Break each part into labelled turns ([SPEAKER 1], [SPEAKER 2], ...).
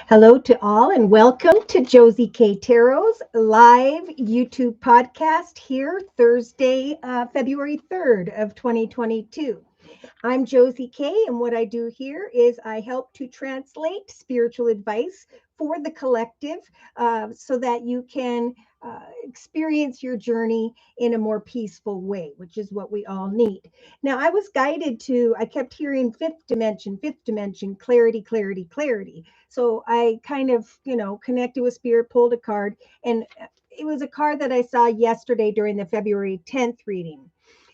[SPEAKER 1] Hello to all, and welcome to Josie K Tarot's live YouTube podcast here Thursday, February 3rd of 2022. I'm Josie K, and what I do here is I help to translate spiritual advice for the collective so that you can experience your journey in a more peaceful way, which is what we all need. Now, I was guided to, I kept hearing fifth dimension, clarity, clarity, clarity. So I kind of, connected with spirit, pulled a card, and it was a card that I saw yesterday during the February 10th reading.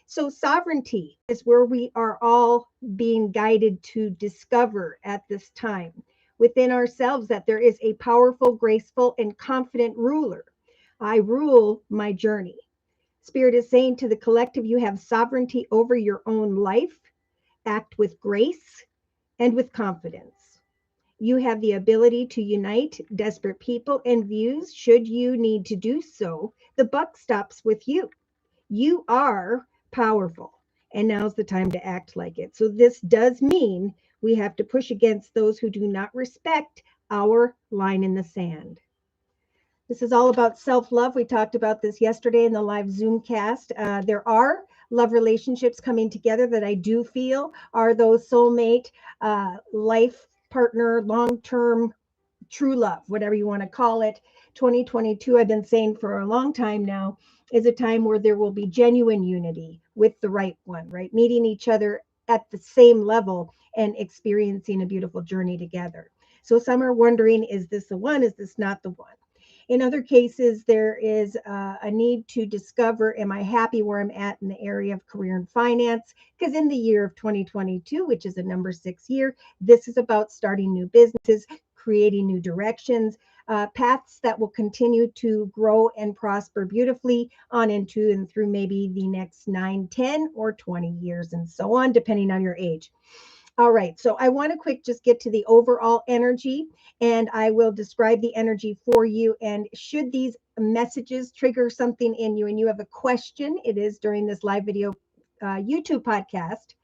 [SPEAKER 1] So sovereignty is where we are all being guided to discover at this time within ourselves that there is a powerful, graceful, and confident ruler. I rule my journey. Spirit is saying to the collective, you have sovereignty over your own life. Act with grace and with confidence. You have the ability to unite desperate people and views should you need to do so. The buck stops with you. You are powerful, and now's the time to act like it. So this does mean we have to push against those who do not respect our line in the sand. This is all about self-love. We talked about this yesterday in the live Zoom cast. There are love relationships coming together that I do feel are those soulmate, life partner, long-term, true love, whatever you want to call it. 2022, I've been saying for a long time now, is a time where there will be genuine unity with the right one, right? Meeting each other at the same level and experiencing a beautiful journey together. So some are wondering, is this the one? Is this not the one? In other cases, there is a need to discover, am I happy where I'm at in the area of career and finance? Because in the year of 2022, which is a number 6 year, this is about starting new businesses, creating new directions, paths that will continue to grow and prosper beautifully on into and through maybe the next 9, 10, or 20 years and so on, depending on your age. All right, so I want to just get to the overall energy, and I will describe the energy for you. And should these messages trigger something in you and you have a question, it is during this live video YouTube podcast.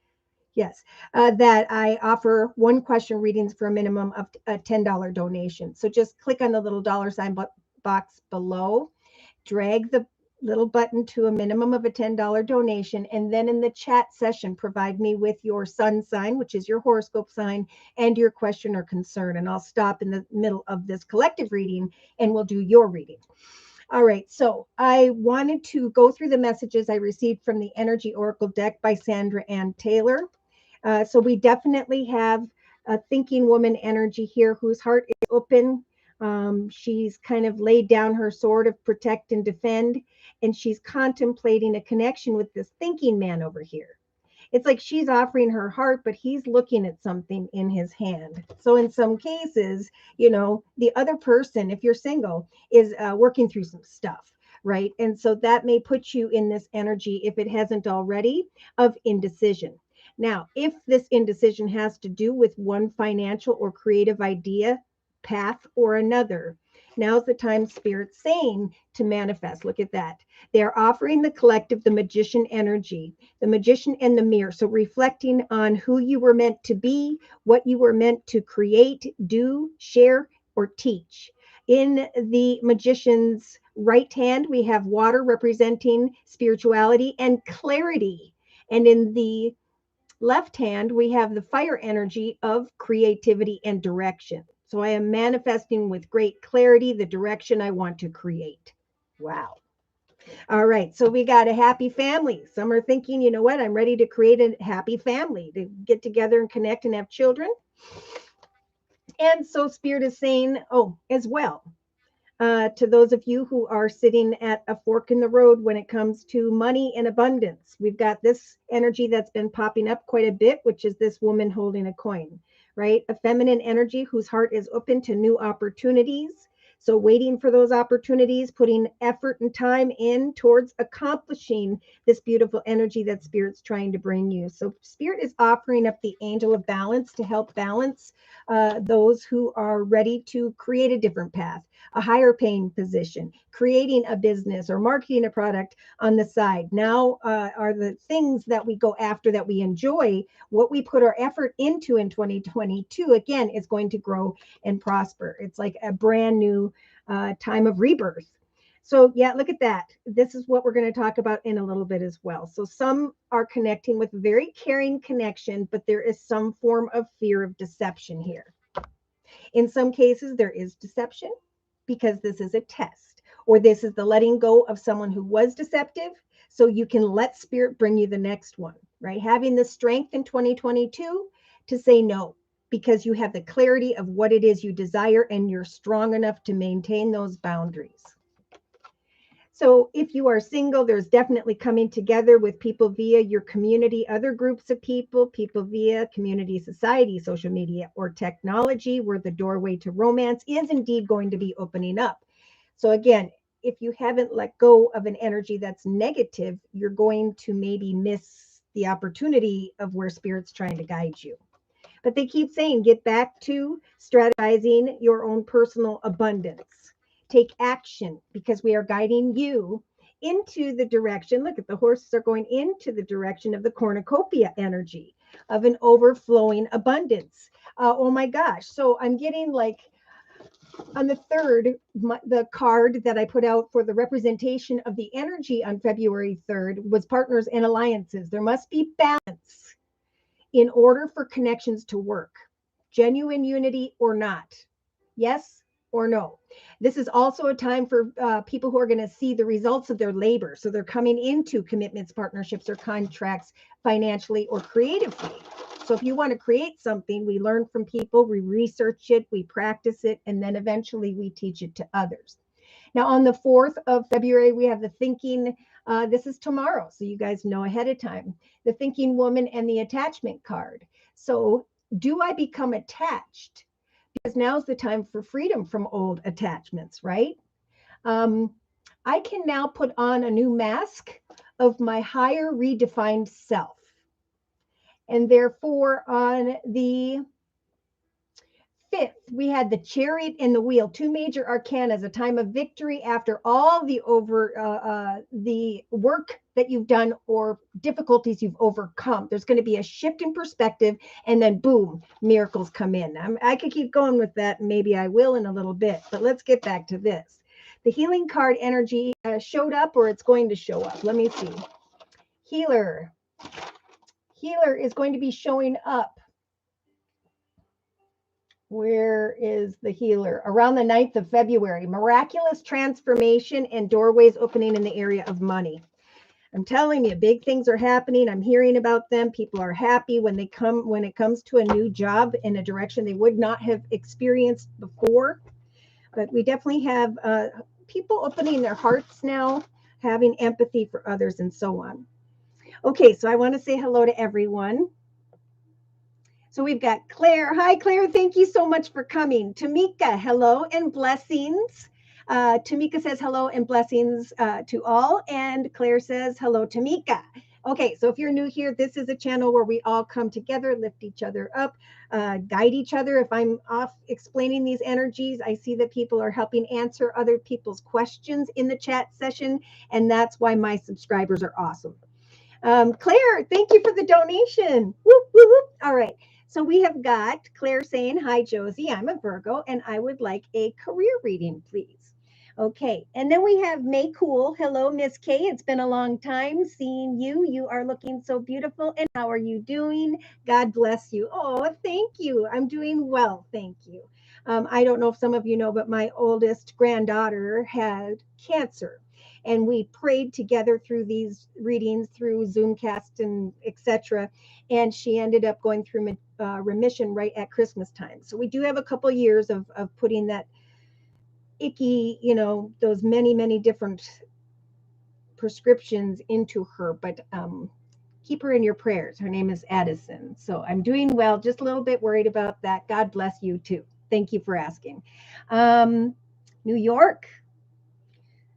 [SPEAKER 1] Yes, that I offer one question readings for a minimum of a $10 donation. So just click on the little $ box below, drag the little button to a minimum of a $10 donation, and then in the chat session, provide me with your sun sign, which is your horoscope sign, and your question or concern. And I'll stop in the middle of this collective reading and we'll do your reading. All right, so I wanted to go through the messages I received from the Energy Oracle deck by Sandra Ann Taylor. So we definitely have a thinking woman energy here whose heart is open. She's kind of laid down her sword of protect and defend, and she's contemplating a connection with this thinking man over here. It's like she's offering her heart, but he's looking at something in his hand. So in some cases, the other person, if you're single, is working through some stuff, right? And so that may put you in this energy, if it hasn't already, of indecision. Now, if this indecision has to do with one financial or creative idea, path, or another, now's the time Spirit's saying to manifest. Look at that. They're offering the collective the magician energy, the magician and the mirror. So reflecting on who you were meant to be, what you were meant to create, do, share, or teach. In the magician's right hand, we have water representing spirituality and clarity. And in the left hand, we have the fire energy of creativity and direction. So I am manifesting with great clarity the direction I want to create. Wow. All right. So we got a happy family. Some are thinking, you know what? I'm ready to create a happy family, to get together and connect and have children. And so Spirit is saying, as well, to those of you who are sitting at a fork in the road when it comes to money and abundance. We've got this energy that's been popping up quite a bit, which is this woman holding a coin, right? A feminine energy whose heart is open to new opportunities. So waiting for those opportunities, putting effort and time in towards accomplishing this beautiful energy that Spirit's trying to bring you. So Spirit is offering up the angel of balance to help balance those who are ready to create a different path, a higher paying position, creating a business or marketing a product on the side. Now are the things that we go after that we enjoy, what we put our effort into in 2022, again, is going to grow and prosper. It's like a brand new time of rebirth. So yeah, look at that. This is what we're going to talk about in a little bit as well. So some are connecting with very caring connection, but there is some form of fear of deception here. In some cases, there is deception because this is a test, or this is the letting go of someone who was deceptive so you can let Spirit bring you the next one, right? Having the strength in 2022 to say no, because you have the clarity of what it is you desire and you're strong enough to maintain those boundaries. So if you are single, there's definitely coming together with people via your community, other groups of people, people via community, society, social media, or technology, where the doorway to romance is indeed going to be opening up. So again, if you haven't let go of an energy that's negative, you're going to maybe miss the opportunity of where Spirit's trying to guide you. But they keep saying, get back to strategizing your own personal abundance. Take action, because we are guiding you into the direction. Look at the horses are going into the direction of the cornucopia energy of an overflowing abundance. Oh my gosh. So I'm getting like on the 3rd, the card that I put out for the representation of the energy on February 3rd was partners and alliances. There must be balance in order for connections to work, genuine unity or not. Yes or no. This is also a time for people who are going to see the results of their labor. So they're coming into commitments, partnerships, or contracts financially or creatively. So if you want to create something, we learn from people, we research it, we practice it, and then eventually we teach it to others. Now, on the 4th of February, we have the thinking. This is tomorrow, so you guys know ahead of time. The thinking woman and the attachment card. So do I become attached? Because now's the time for freedom from old attachments, right? I can now put on a new mask of my higher redefined self. And therefore, on the 5th, we had the chariot and the wheel, two major arcanas, a time of victory after all the the work that you've done or difficulties you've overcome. There's going to be a shift in perspective, and then boom, miracles come in. I could keep going with that, and maybe I will in a little bit, but let's get back to this. The healing card energy showed up, or it's going to show up. Let me see. Healer. Healer is going to be showing up. Where is the healer? Around the 9th of February, miraculous transformation and doorways opening in the area of money. I'm telling you, big things are happening. I'm hearing about them. People are happy when it comes to a new job in a direction they would not have experienced before. But we definitely have people opening their hearts now, having empathy for others, and so on. Okay, so I want to say hello to everyone. So we've got Claire. Hi, Claire. Thank you so much for coming. Tamika, hello and blessings. Tamika says hello and blessings to all. And Claire says hello, Tamika. Okay, so if you're new here, this is a channel where we all come together, lift each other up, guide each other. If I'm off explaining these energies, I see that people are helping answer other people's questions in the chat session. And that's why my subscribers are awesome. Claire, thank you for the donation. Whoop, whoop, whoop. All right. So we have got Claire saying, hi, Josie, I'm a Virgo, and I would like a career reading, please. Okay. And then we have May Cool. Hello, Miss K. It's been a long time seeing you. You are looking so beautiful. And how are you doing? God bless you. Oh, thank you. I'm doing well. Thank you. I don't know if some of you know, but my oldest granddaughter had cancer. And we prayed together through these readings through Zoomcast and etc. And she ended up going through remission right at Christmas time. So we do have a couple years of putting that icky, those many, many different prescriptions into her. But keep her in your prayers. Her name is Addison. So I'm doing well, just a little bit worried about that. God bless you too. Thank you for asking. New York.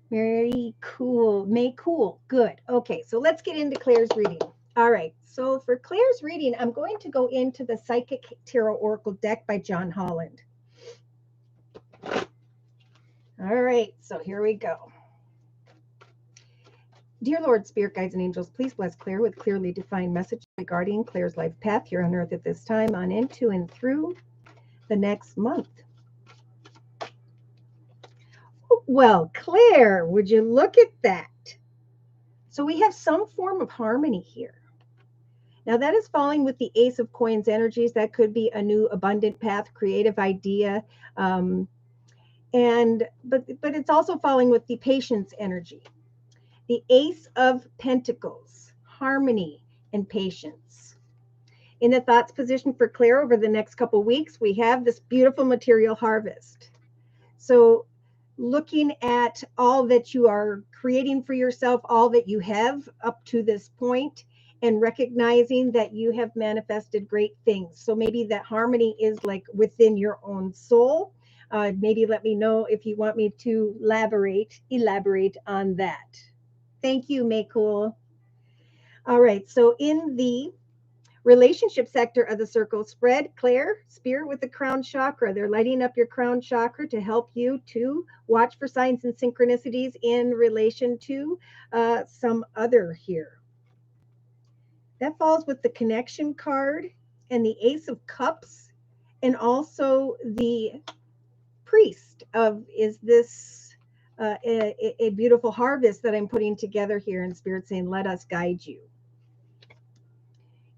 [SPEAKER 1] Very cool. May cool. Good. Okay, so let's get into Claire's reading. All right. So for Claire's reading, I'm going to go into the Psychic Tarot Oracle deck by John Holland. All right. So here we go. Dear Lord, Spirit, Guides, and Angels, please bless Claire with clearly defined messages regarding Claire's life path here on Earth at this time, on into and through the next month. Well, Claire, would you look at that? So we have some form of harmony here. Now that is falling with the Ace of Coins energies. That could be a new abundant path, creative idea. But it's also falling with the Patience energy. The Ace of Pentacles, harmony and patience. In the thoughts position for Claire over the next couple of weeks, we have this beautiful material harvest. So looking at all that you are creating for yourself, all that you have up to this point, and recognizing that you have manifested great things. So maybe that harmony is like within your own soul. Maybe let me know if you want me to elaborate on that. Thank you, Maycool. All right, so in the relationship sector of the circle spread, Claire, Spirit with the crown chakra. They're lighting up your crown chakra to help you to watch for signs and synchronicities in relation to some other here. That falls with the connection card and the Ace of Cups, and also the priest of, is this a beautiful harvest that I'm putting together here, and Spirit saying, let us guide you.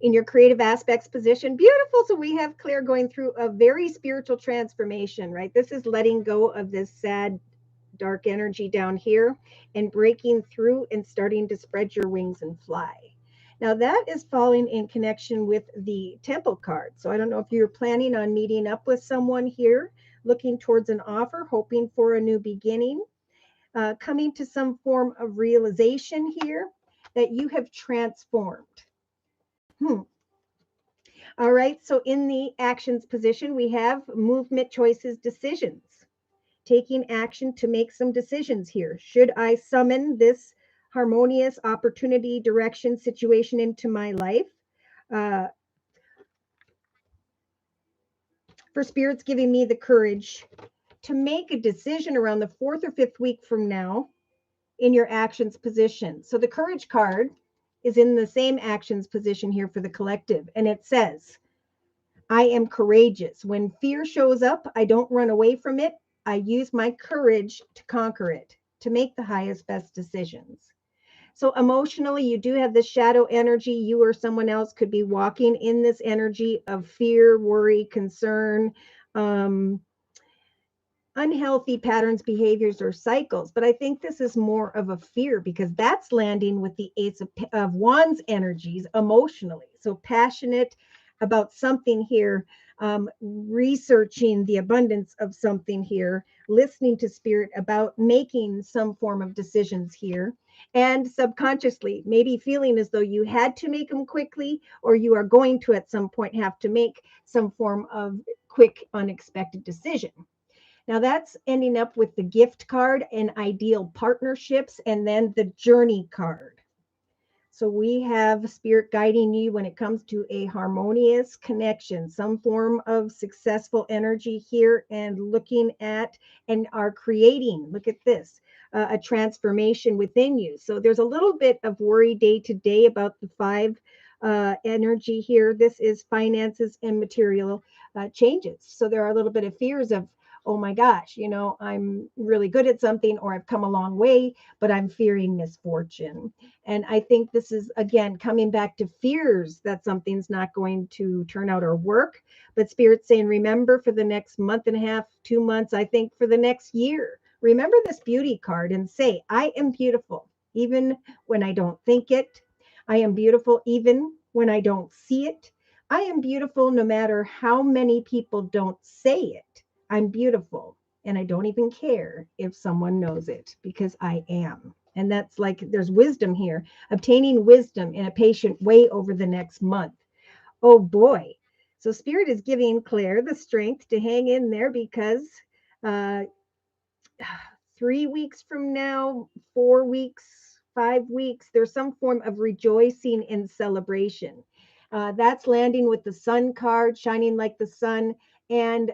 [SPEAKER 1] In your creative aspects position, beautiful. So we have Claire going through a very spiritual transformation, right? This is letting go of this sad, dark energy down here and breaking through and starting to spread your wings and fly. Now that is falling in connection with the Temple card. So I don't know if you're planning on meeting up with someone here, looking towards an offer, hoping for a new beginning, coming to some form of realization here that you have transformed. All right, so in the actions position, we have movement, choices, decisions. Taking action to make some decisions here. Should I summon this harmonious opportunity, direction, situation into my life? For Spirit's giving me the courage to make a decision around the 4th or 5th week from now in your actions position. So the courage card is in the same actions position here for the collective. And it says, I am courageous. When fear shows up, I don't run away from it. I use my courage to conquer it, to make the highest, best decisions. So emotionally, you do have this shadow energy. You or someone else could be walking in this energy of fear, worry, concern, unhealthy patterns, behaviors, or cycles. But I think this is more of a fear because that's landing with the Ace of Wands energies emotionally. So passionate about something here, researching the abundance of something here, listening to Spirit about making some form of decisions here, and subconsciously maybe feeling as though you had to make them quickly, or you are going to at some point have to make some form of quick, unexpected decision. Now that's ending up with the gift card and ideal partnerships, and then the journey card. So we have Spirit guiding you when it comes to a harmonious connection, some form of successful energy here, and looking at and are creating, look at this, a transformation within you. So there's a little bit of worry day to day about the 5 energy here. This is finances and material changes. So there are a little bit of fears of, oh my gosh, you know, I'm really good at something, or I've come a long way, but I'm fearing misfortune. And I think this is, again, coming back to fears that something's not going to turn out or work. But Spirit's saying, remember, for the next month and a half, 2 months, I think for the next year, remember this beauty card and say, I am beautiful, even when I don't think it. I am beautiful, even when I don't see it. I am beautiful no matter how many people don't say it. I'm beautiful, and I don't even care if someone knows it, because I am. And that's like, there's wisdom here, obtaining wisdom in a patient way over the next month. Oh boy. So Spirit is giving Claire the strength to hang in there, because 3 weeks from now, 4 weeks, 5 weeks, there's some form of rejoicing and celebration. That's landing with the sun card, shining like the sun, and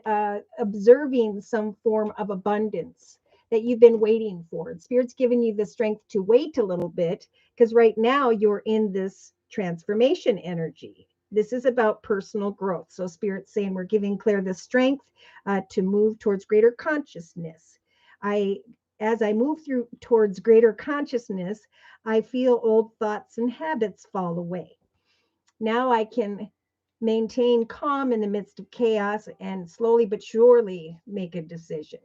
[SPEAKER 1] observing some form of abundance that you've been waiting for. Spirit's giving you the strength to wait a little bit because right now you're in this transformation energy. This is about personal growth. So Spirit's saying we're giving Claire the strength to move towards greater consciousness. As I move through towards greater consciousness, I feel old thoughts and habits fall away. Now I can maintain calm in the midst of chaos and slowly but surely make a decision,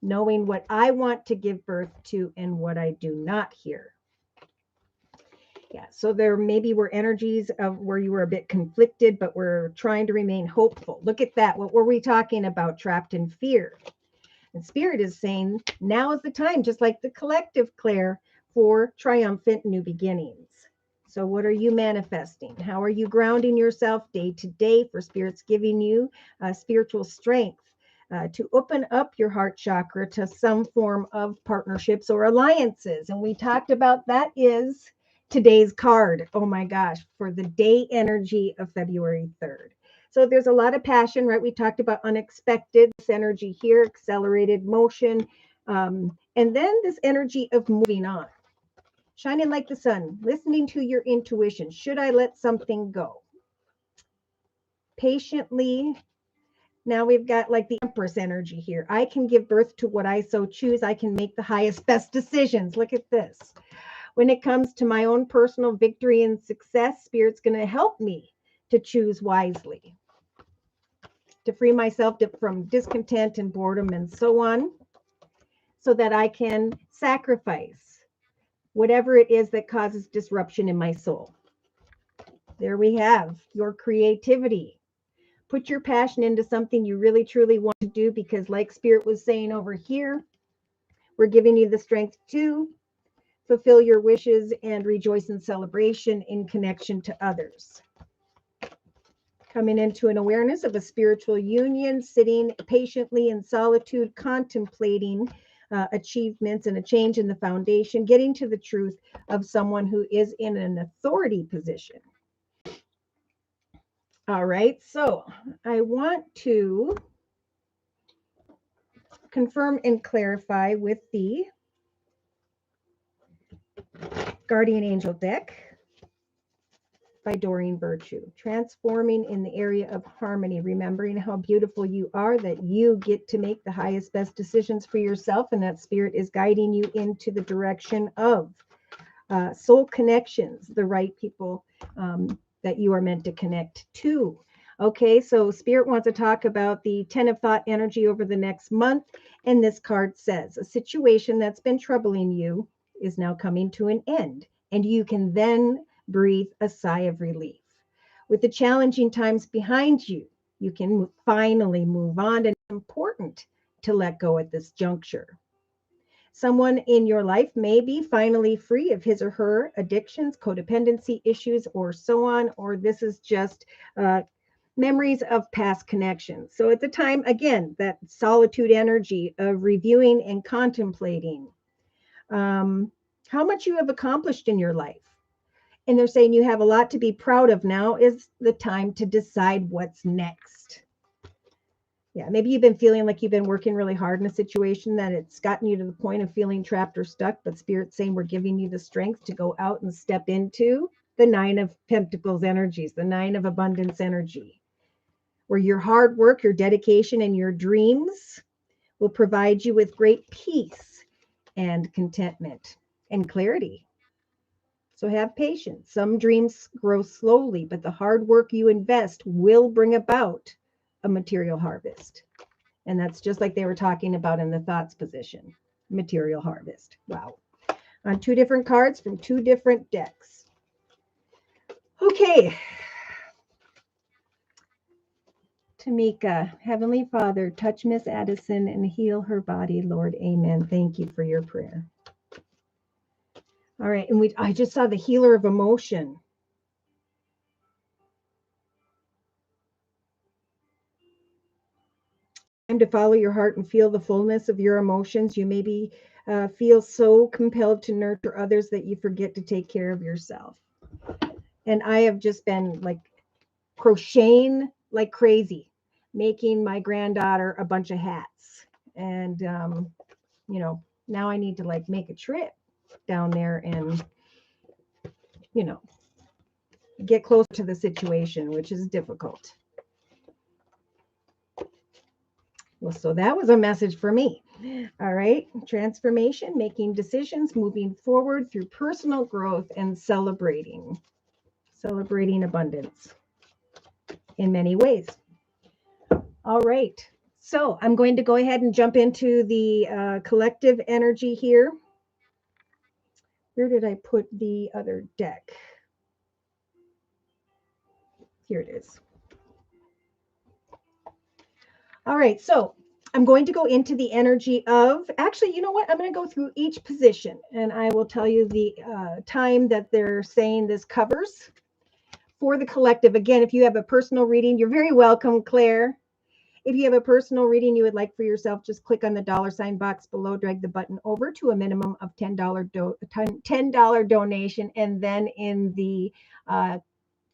[SPEAKER 1] knowing what I want to give birth to and what I do not here. Yeah, so there maybe were energies of where you were a bit conflicted, but we're trying to remain hopeful. Look at that. What were we talking about? Trapped in fear. And Spirit is saying now is the time, just like the collective, Claire, for triumphant new beginnings. So what are you manifesting? How are you grounding yourself day to day for Spirit's giving you spiritual strength to open up your heart chakra to some form of partnerships or alliances? And we talked about that is today's card. Oh my gosh, for the day energy of February 3rd. So there's a lot of passion, right? We talked about unexpected, this energy here, accelerated motion, and then this energy of moving on, shining like the sun, listening to your intuition. Should I let something go? Patiently. Now we've got like the Empress energy here. I can give birth to what I so choose. I can make the highest, best decisions. Look at this. When it comes to my own personal victory and success, Spirit's going to help me to choose wisely, to free myself from discontent and boredom and so on, so that I can sacrifice whatever it is that causes disruption in my soul. There we have your creativity. Put your passion into something you really truly want to do, because like Spirit was saying over here, we're giving you the strength to fulfill your wishes and rejoice in celebration in connection to others. Coming into an awareness of a spiritual union, sitting patiently in solitude, contemplating achievements and a change in the foundation, getting to the truth of someone who is in an authority position. All right, so I want to confirm and clarify with the Guardian Angel deck by Doreen Virtue. Transforming in the area of harmony, remembering how beautiful you are, that you get to make the highest, best decisions for yourself, and that Spirit is guiding you into the direction of soul connections, the right people that you are meant to connect to. Okay, so Spirit wants to talk about the 10 of Thought energy over the next month, and this card says, a situation that's been troubling you is now coming to an end, and you can then breathe a sigh of relief. With the challenging times behind you, you can finally move on, and it's important to let go at this juncture. Someone in your life may be finally free of his or her addictions, codependency issues, or so on, or this is just memories of past connections. So at the time, again, that solitude energy of reviewing and contemplating how much you have accomplished in your life. And they're saying you have a lot to be proud of. Now is the time to decide what's next. Yeah, maybe you've been feeling like you've been working really hard in a situation that it's gotten you to the point of feeling trapped or stuck, but Spirit's saying we're giving you the strength to go out and step into the 9 of Pentacles energies, the 9 of abundance energy, where your hard work, your dedication, and your dreams will provide you with great peace and contentment and clarity. So have patience. Some dreams grow slowly, but the hard work you invest will bring about a material harvest. And that's just like they were talking about in the thoughts position, material harvest. Wow. On 2 different cards from 2 different decks. Okay. Tamika, Heavenly Father, touch Miss Addison and heal her body, Lord. Amen. Thank you for your prayer. All right. And I just saw the healer of emotion. time to follow your heart and feel the fullness of your emotions. You maybe feel so compelled to nurture others that you forget to take care of yourself. And I have just been like crocheting like crazy, making my granddaughter a bunch of hats. And, now I need to like make a trip down there and, you know, get close to the situation, which is difficult. Well, so that was a message for me. All right. Transformation, making decisions, moving forward through personal growth and celebrating abundance in many ways. All right. So I'm going to go ahead and jump into the collective energy here. Where did I put the other deck? Here it is. All right. So I'm going to go into the energy of, actually, you know what? I'm going to go through each position and I will tell you the time that they're saying this covers for the collective. Again, if you have a personal reading, you're very welcome, Claire. If you have a personal reading you would like for yourself, just click on the $ box below, drag the button over to a minimum of $10 donation, and then in the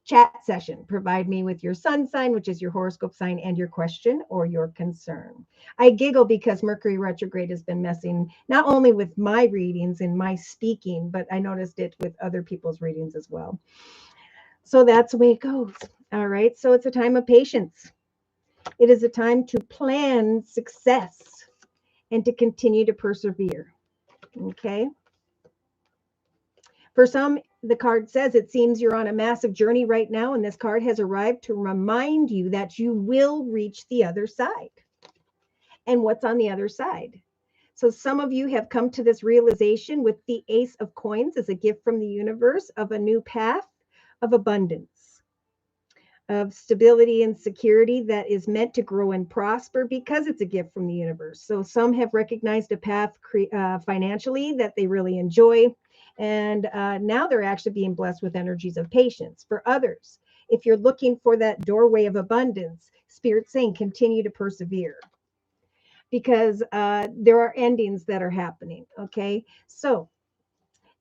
[SPEAKER 1] chat session, provide me with your sun sign, which is your horoscope sign, and your question or your concern. I giggle because Mercury retrograde has been messing not only with my readings and my speaking, but I noticed it with other people's readings as well. So that's the way it goes. All right. So it's a time of patience. It is a time to plan success and to continue to persevere. Okay. For some, the card says it seems you're on a massive journey right now, and this card has arrived to remind you that you will reach the other side. And what's on the other side? So some of you have come to this realization with the Ace of Coins as a gift from the universe of a new path of abundance, of stability and security that is meant to grow and prosper because it's a gift from the universe. So some have recognized a path financially that they really enjoy. And now they're actually being blessed with energies of patience. For others, if you're looking for that doorway of abundance, Spirit's saying continue to persevere because there are endings that are happening. Okay. So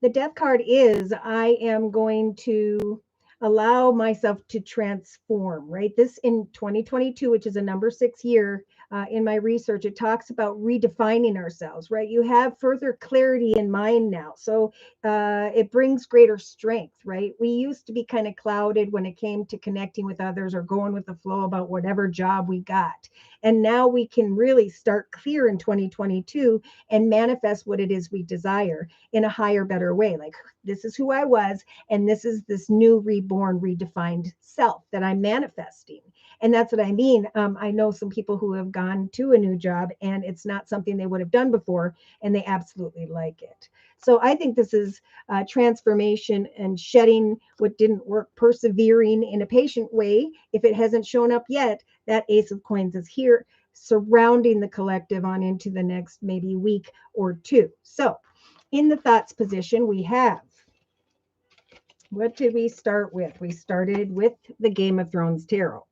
[SPEAKER 1] the death card is I am going to allow myself to transform, right? This in 2022, which is a number 6 year in my research, it talks about redefining ourselves, right? You have further clarity in mind now. So it brings greater strength, right? We used to be kind of clouded when it came to connecting with others or going with the flow about whatever job we got. And now we can really start clear in 2022 and manifest what it is we desire in a higher, better way. Like, this is who I was, and this is this new, reborn, redefined self that I'm manifesting. And that's what I mean. I know some people who have gone to a new job and it's not something they would have done before, and they absolutely like it. So I think this is transformation and shedding what didn't work, persevering in a patient way. If it hasn't shown up yet, that Ace of Coins is here, surrounding the collective on into the next maybe week or two. So in the thoughts position, we have, what did we start with? We started with the Game of Thrones Tarot.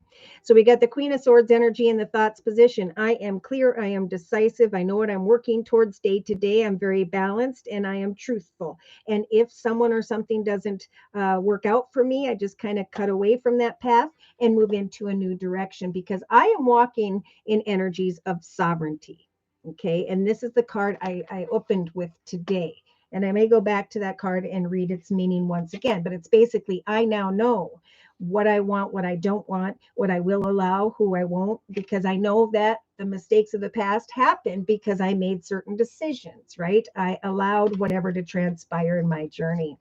[SPEAKER 1] So we got the Queen of Swords energy in the thoughts position. I am clear. I am decisive. I know what I'm working towards day to day. I'm very balanced and I am truthful. And if someone or something doesn't work out for me, I just kind of cut away from that path and move into a new direction because I am walking in energies of sovereignty. Okay. And this is the card I opened with today. And I may go back to that card and read its meaning once again, but it's basically, I now know what I want, what I don't want, what I will allow, who I won't, because I know that the mistakes of the past happened because I made certain decisions, right? I allowed whatever to transpire in my journey.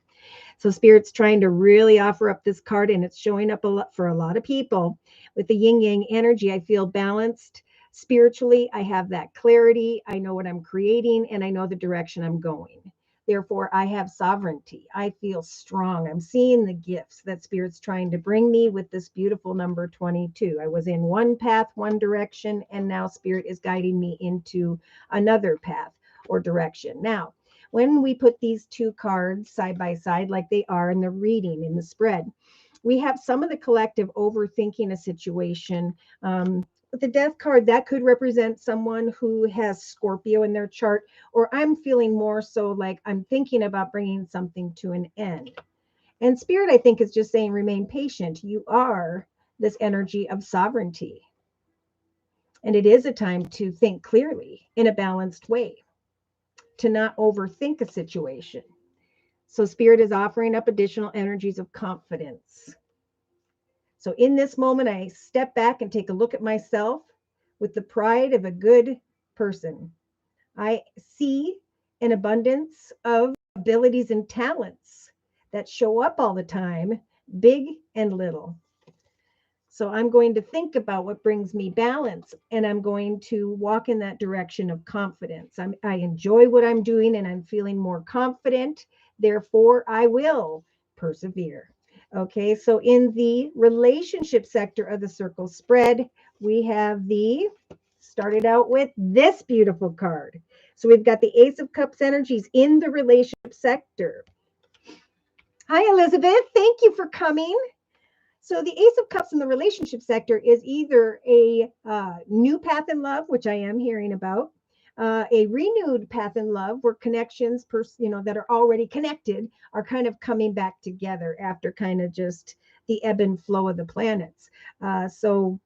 [SPEAKER 1] So Spirit's trying to really offer up this card, and it's showing up a lot for a lot of people. With the yin yang energy, I feel balanced. Spiritually, I have that clarity. I know what I'm creating, and I know the direction I'm going. Therefore, I have sovereignty. I feel strong. I'm seeing the gifts that Spirit's trying to bring me with this beautiful number 22. I was in one path, one direction, and now Spirit is guiding me into another path or direction. Now, when we put these two cards side by side, like they are in the reading, in the spread, we have some of the collective overthinking a situation, the death card, that could represent someone who has Scorpio in their chart, or I'm feeling more so like I'm thinking about bringing something to an end. And Spirit, I think, is just saying remain patient. You are this energy of sovereignty. And it is a time to think clearly in a balanced way, to not overthink a situation. So Spirit is offering up additional energies of confidence. So in this moment, I step back and take a look at myself with the pride of a good person. I see an abundance of abilities and talents that show up all the time, big and little. So I'm going to think about what brings me balance, and I'm going to walk in that direction of confidence. I enjoy what I'm doing and I'm feeling more confident. Therefore, I will persevere. Okay, so in the relationship sector of the circle spread, we have started out with this beautiful card. So we've got the Ace of Cups energies in the relationship sector. Hi, Elizabeth. Thank you for coming. So the Ace of Cups in the relationship sector is either a new path in love, which I am hearing about, a renewed path in love where connections, that are already connected are kind of coming back together after kind of just the ebb and flow of the planets. So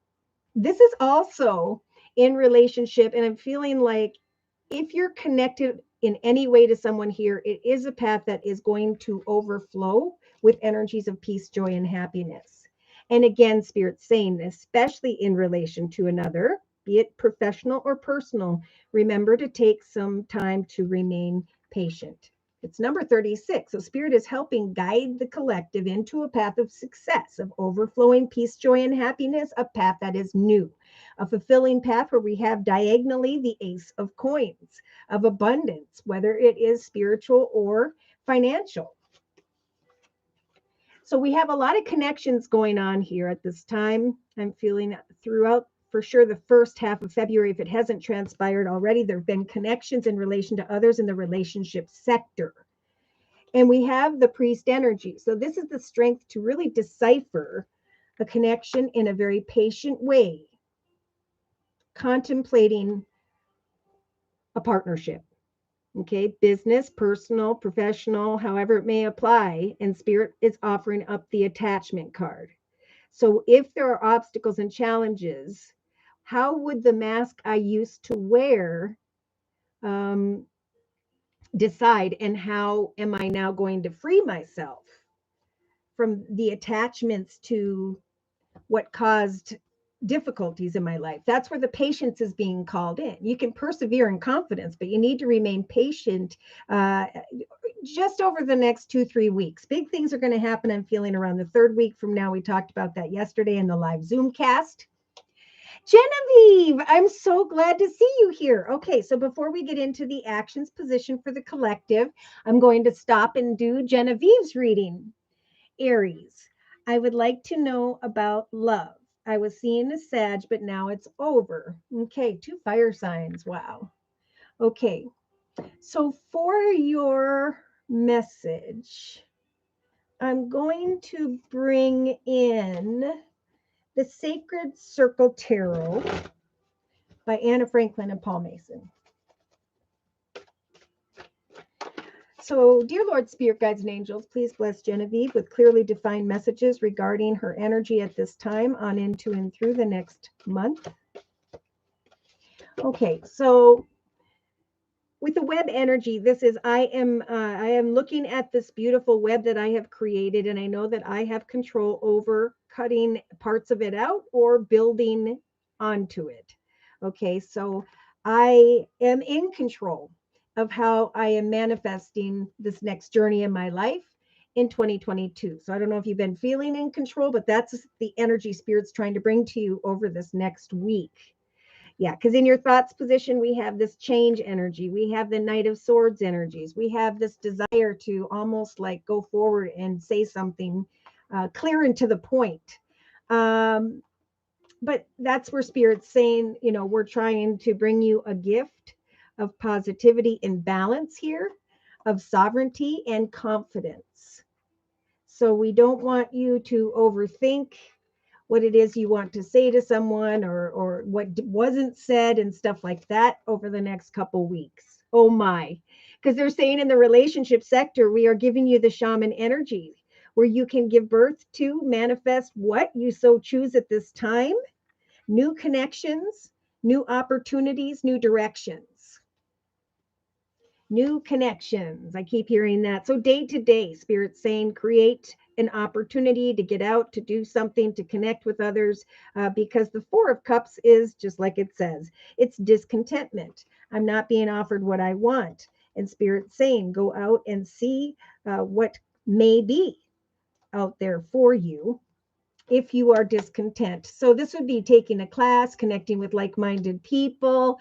[SPEAKER 1] this is also in relationship, and I'm feeling like if you're connected in any way to someone here, it is a path that is going to overflow with energies of peace, joy, and happiness. And again, Spirit's saying, especially in relation to another, be it professional or personal, remember to take some time to remain patient. It's number 36. So Spirit is helping guide the collective into a path of success, of overflowing peace, joy, and happiness, a path that is new, a fulfilling path where we have diagonally the Ace of Coins, of abundance, whether it is spiritual or financial. So we have a lot of connections going on here at this time. I'm feeling throughout, for sure, the first half of February, if it hasn't transpired already, there have been connections in relation to others in the relationship sector. And we have the priest energy. So this is the strength to really decipher a connection in a very patient way, contemplating a partnership. Okay, business, personal, professional, however it may apply. And Spirit is offering up the attachment card. So if there are obstacles and challenges, how would the mask I used to wear decide, and how am I now going to free myself from the attachments to what caused difficulties in my life? That's where the patience is being called in. You can persevere in confidence, but you need to remain patient just over the next 2-3 weeks. Big things are going to happen. I'm feeling around the 3rd week from now. We talked about that yesterday in the live Zoom cast. Genevieve, I'm so glad to see you here. Okay, so before we get into the actions position for the collective, I'm going to stop and do Genevieve's reading. Aries, I would like to know about love. I was seeing a Sag, but now it's over. Okay, 2 fire signs. Wow. Okay, so for your message, I'm going to bring in the Sacred Circle Tarot by Anna Franklin and Paul Mason. So, dear Lord, Spirit, guides, and angels, please bless Genevieve with clearly defined messages regarding her energy at this time on into and through the next month. Okay, so with the web energy, this is I am looking at this beautiful web that I have created, and I know that I have control over cutting parts of it out or building onto it. Okay, so I am in control of how I am manifesting this next journey in my life in 2022. So I don't know if you've been feeling in control, but that's the energy Spirit's trying to bring to you over this next week. Yeah, because in your thoughts position, we have this change energy. We have the Knight of Swords energies. We have this desire to almost like go forward and say something clear and to the point. But that's where Spirit's saying, we're trying to bring you a gift of positivity and balance here, of sovereignty and confidence. So we don't want you to overthink what it is you want to say to someone, or what wasn't said and stuff like that over the next couple weeks. Oh my. Because they're saying in the relationship sector, we are giving you the shaman energy where you can give birth to, manifest what you so choose at this time, new connections, new opportunities, new directions. New connections. I keep hearing that. So day to day, Spirit's saying create an opportunity to get out, to do something, to connect with others, because the Four of Cups is just like it says, it's discontentment. I'm not being offered what I want. And Spirit's saying go out and see what may be out there for you if you are discontent. So this would be taking a class, connecting with like-minded people,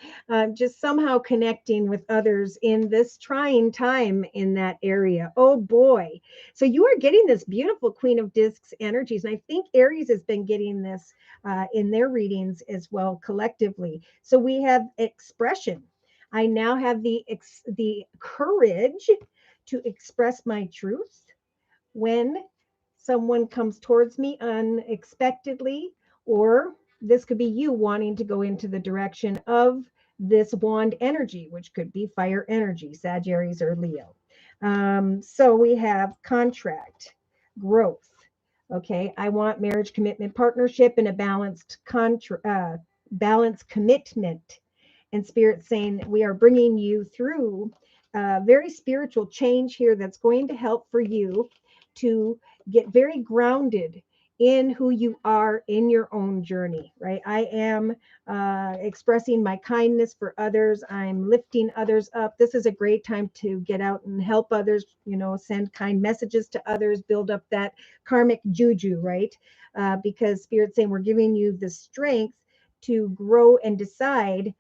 [SPEAKER 1] just somehow connecting with others in this trying time in that area. Oh boy. So you are getting this beautiful Queen of Discs energies. And I think Aries has been getting this in their readings as well collectively. So we have expression. I now have the courage to express my truth when someone comes towards me unexpectedly, or this could be you wanting to go into the direction of this wand energy, which could be fire energy, Sagittarius or Leo. So we have contract, growth. Okay, I want marriage, commitment, partnership, and a balanced commitment. And Spirit saying we are bringing you through a very spiritual change here that's going to help for you to get very grounded in who you are in your own journey, right? I am expressing my kindness for others. I'm lifting others up. This is a great time to get out and help others, send kind messages to others, build up that karmic juju, right? Because Spirit's saying we're giving you the strength to grow and decide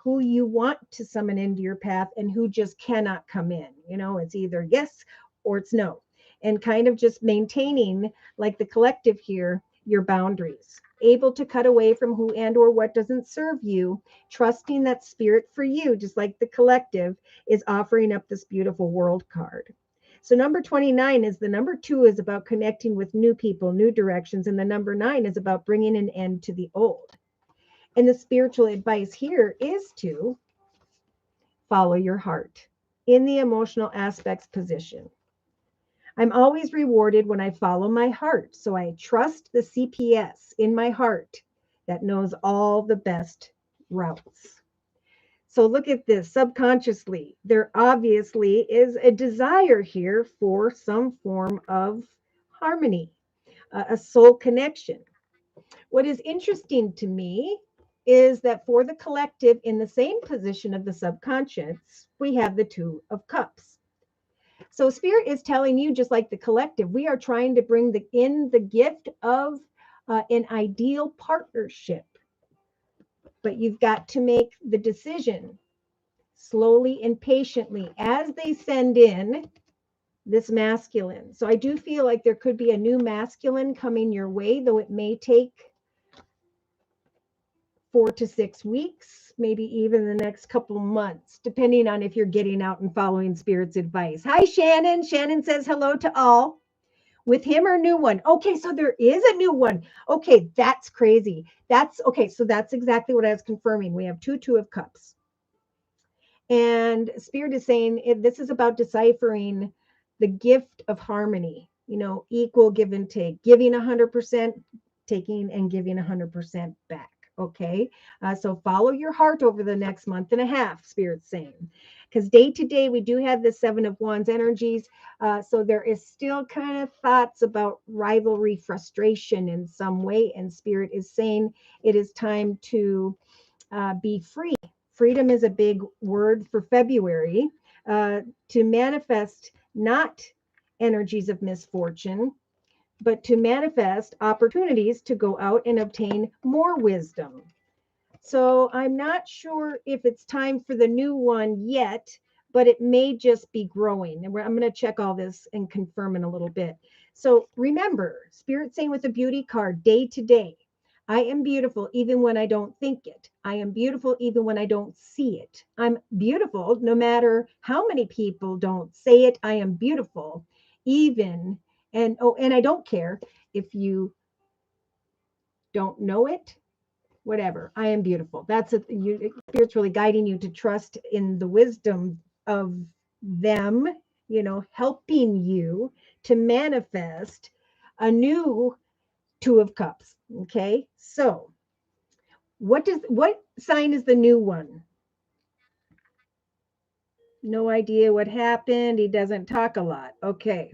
[SPEAKER 1] who you want to summon into your path and who just cannot come in. It's either yes or it's no. And kind of just maintaining, like the collective here, your boundaries, able to cut away from who and or what doesn't serve you, trusting that Spirit for you, just like the collective, is offering up this beautiful world card. So number 29 is the number 2 is about connecting with new people, new directions, and the number 9 is about bringing an end to the old. And the spiritual advice here is to follow your heart in the emotional aspects position. I'm always rewarded when I follow my heart. So I trust the CPS in my heart that knows all the best routes. So look at this subconsciously. There obviously is a desire here for some form of harmony, a soul connection. What is interesting to me is that for the collective in the same position of the subconscious, we have the Two of Cups. So Spirit is telling you, just like the collective, we are trying to bring in the gift of an ideal partnership. But you've got to make the decision slowly and patiently as they send in this masculine. So I do feel like there could be a new masculine coming your way, though it may take 4 to 6 weeks, maybe even the next couple months, depending on if you're getting out and following Spirit's advice. Hi, Shannon. Shannon says hello to all. With him or new one? Okay, so there is a new one. Okay, that's crazy. That's okay. So that's exactly what I was confirming. We have Two of Cups. And Spirit is saying this is about deciphering the gift of harmony, equal give and take, giving 100%, taking and giving 100% back. Okay, so follow your heart over the next month and a half, Spirit's saying, because day to day we do have the Seven of Wands energies. So there is still kind of thoughts about rivalry, frustration in some way, and Spirit is saying it is time to be free. Freedom is a big word for February, to manifest not energies of misfortune, but to manifest opportunities to go out and obtain more wisdom. So I'm not sure if it's time for the new one yet, but it may just be growing. And I'm going to check all this and confirm in a little bit. So remember, Spirit saying with the beauty card, day to day, I am beautiful even when I don't think it. I am beautiful even when I don't see it. I'm beautiful no matter how many people don't say it. I am beautiful even. And I don't care if you don't know it, whatever. I am beautiful. That's it. Spirit's really guiding you to trust in the wisdom of them, helping you to manifest a new Two of Cups. Okay. So what sign is the new one? No idea what happened. He doesn't talk a lot. Okay.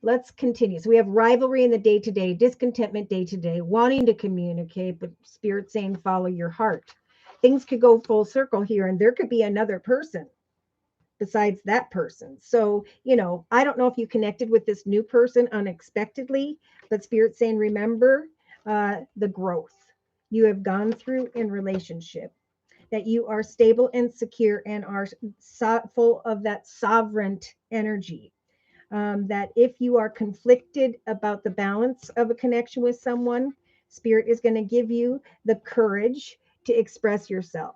[SPEAKER 1] Let's continue. So we have rivalry in the day to day, discontentment day to day, wanting to communicate, but Spirit saying follow your heart. Things could go full circle here, and there could be another person besides that person. So, I don't know if you connected with this new person unexpectedly, but Spirit saying remember the growth you have gone through in relationship, that you are stable and secure and are full of that sovereign energy. That if you are conflicted about the balance of a connection with someone, Spirit is going to give you the courage to express yourself,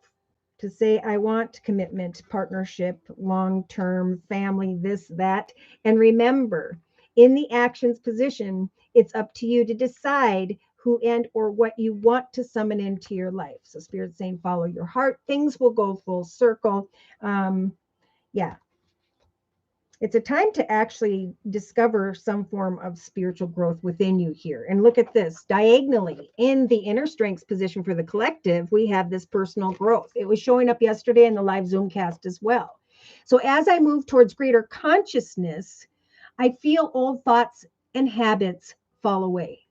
[SPEAKER 1] to say, I want commitment, partnership, long-term, family, this, that. And remember, in the actions position, it's up to you to decide who and or what you want to summon into your life. So Spirit's saying, follow your heart. Things will go full circle. Yeah. It's a time to actually discover some form of spiritual growth within you here. And look at this, diagonally in the inner strengths position for the collective, we have this personal growth. It was showing up yesterday in the live Zoomcast as well. So as I move towards greater consciousness, I feel old thoughts and habits fall away.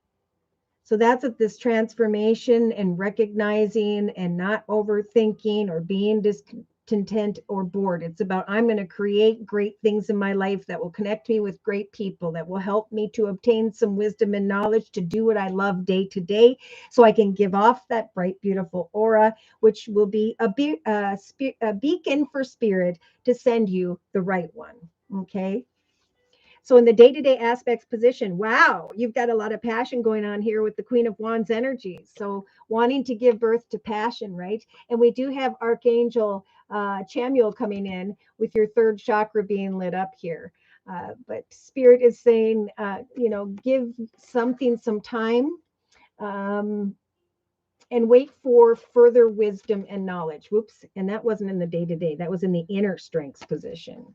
[SPEAKER 1] So that's what this transformation and recognizing and not overthinking or being discontent or bored. It's about I'm going to create great things in my life that will connect me with great people, that will help me to obtain some wisdom and knowledge to do what I love day to day, so I can give off that bright, beautiful aura, which will be a beacon for Spirit to send you the right one. Okay. So in the day-to-day aspects position, wow, you've got a lot of passion going on here with the Queen of Wands energy. So wanting to give birth to passion, right? And we do have Archangel Chamuel coming in with your third chakra being lit up here. But Spirit is saying, give something some time and wait for further wisdom and knowledge. Whoops. And that wasn't in the day-to-day. That was in the inner strengths position.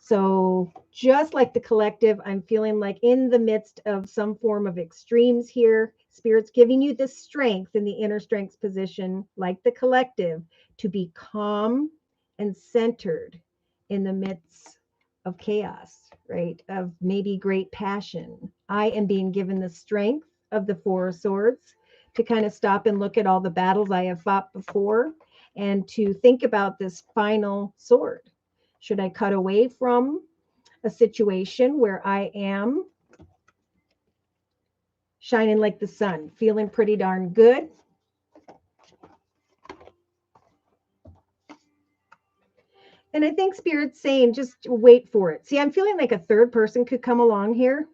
[SPEAKER 1] So just like the collective, I'm feeling like in the midst of some form of extremes here, Spirit's giving you the strength in the inner strengths position, like the collective, to be calm and centered in the midst of chaos, right? Of maybe great passion. I am being given the strength of the Four of Swords to kind of stop and look at all the battles I have fought before and to think about this final sword. Should I cut away from a situation where I am shining like the sun, feeling pretty darn good? And I think Spirit's saying, just wait for it. See, I'm feeling like a third person could come along here.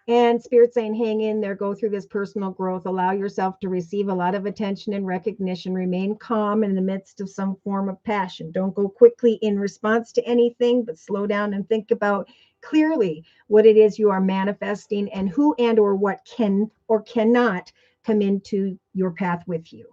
[SPEAKER 1] And Spirit's saying, hang in there, go through this personal growth, allow yourself to receive a lot of attention and recognition, remain calm in the midst of some form of passion. Don't go quickly in response to anything, but slow down and think about clearly what it is you are manifesting and who and or what can or cannot come into your path with you.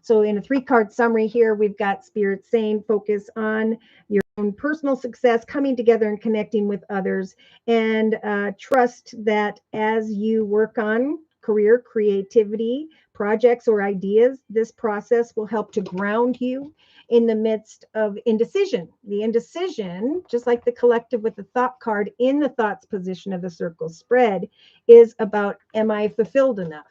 [SPEAKER 1] So in a 3-card summary here, we've got Spirit saying, focus on your own personal success, coming together and connecting with others, and trust that as you work on career, creativity, projects, or ideas, this process will help to ground you in the midst of indecision. The indecision, just like the collective with the thought card in the thoughts position of the circle spread, is about, am I fulfilled enough?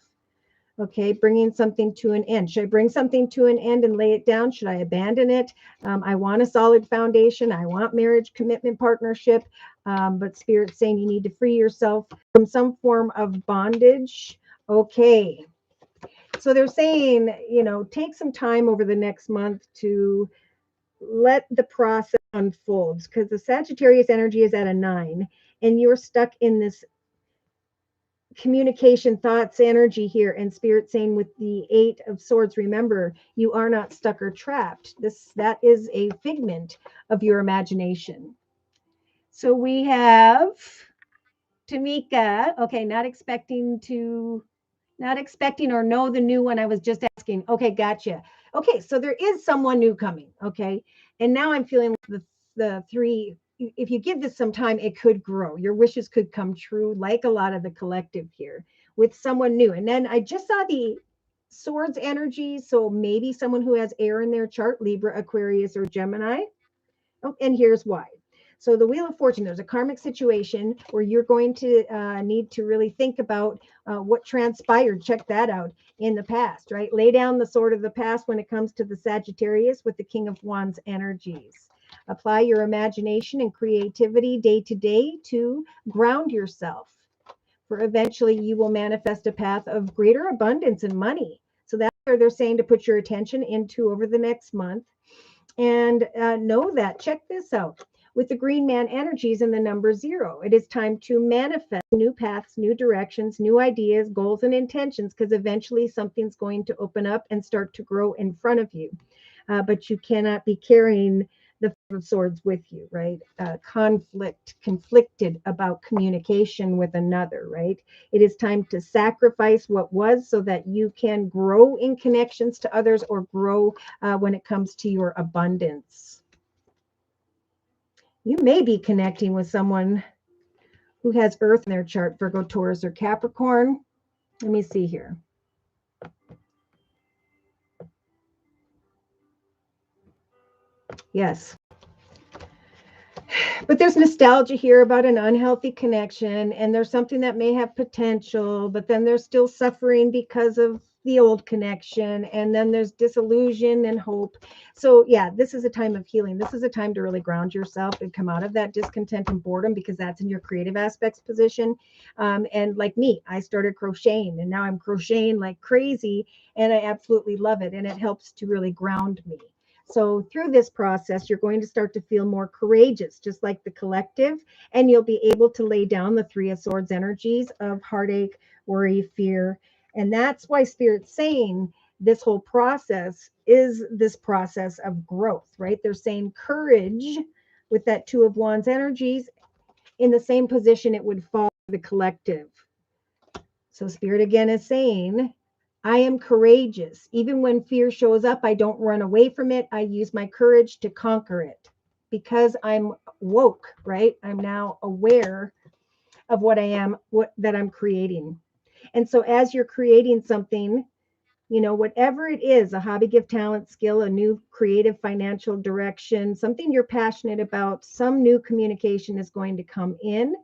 [SPEAKER 1] Okay, bringing something to an end. Should I bring something to an end and lay it down? Should I abandon it? I want a solid foundation. I want marriage, commitment, partnership. But Spirit's saying you need to free yourself from some form of bondage. Okay. So they're saying, take some time over the next month to let the process unfold, because the Sagittarius energy is at a 9 and you're stuck in this communication, thoughts, energy here, and Spirit saying with the 8 of Swords, remember, you are not stuck or trapped. That is a figment of your imagination. So we have Tamika. Okay, not expecting or know the new one. I was just asking. Okay, gotcha. Okay, so there is someone new coming. Okay, and now I'm feeling like the three. If you give this some time, it could grow. Your wishes could come true, like a lot of the collective here with someone new. And then I just saw the swords energy, so maybe someone who has air in their chart, Libra, Aquarius, or Gemini. Oh, and here's why. So the Wheel of Fortune, there's a karmic situation where you're going to need to really think about what transpired. Check that out in the past, right? Lay down the sword of the past when it comes to the Sagittarius with the King of Wands energies. Apply your imagination and creativity day to day to ground yourself. For eventually you will manifest a path of greater abundance and money. So that's where they're saying to put your attention into over the next month. And know that, check this out. With the green man energies and the number 0, it is time to manifest new paths, new directions, new ideas, goals, and intentions, because eventually something's going to open up and start to grow in front of you. But you cannot be carrying the Five of Swords with you, right? Conflicted about communication with another, right? It is time to sacrifice what was so that you can grow in connections to others or grow when it comes to your abundance. You may be connecting with someone who has Earth in their chart, Virgo, Taurus, or Capricorn. Let me see here. Yes. But there's nostalgia here about an unhealthy connection, and there's something that may have potential, but then there's still suffering because of the old connection, and then there's disillusion and hope. So yeah, this is a time of healing. This is a time to really ground yourself and come out of that discontent and boredom, because that's in your creative aspects position. And like me, I started crocheting, and now I'm crocheting like crazy, and I absolutely love it, and it helps to really ground me. So through this process, you're going to start to feel more courageous, just like the collective, and you'll be able to lay down the Three of Swords energies of heartache, worry, fear. And that's why Spirit's saying this whole process is this process of growth, right? They're saying courage with that Two of Wands energies in the same position it would fall the collective. So Spirit again is saying, I am courageous. Even when fear shows up, I don't run away from it. I use my courage to conquer it because I'm woke, right? I'm now aware of what I am, that I'm creating. And so as you're creating something, whatever it is, a hobby, gift, talent, skill, a new creative financial direction, something you're passionate about, some new communication is going to come in.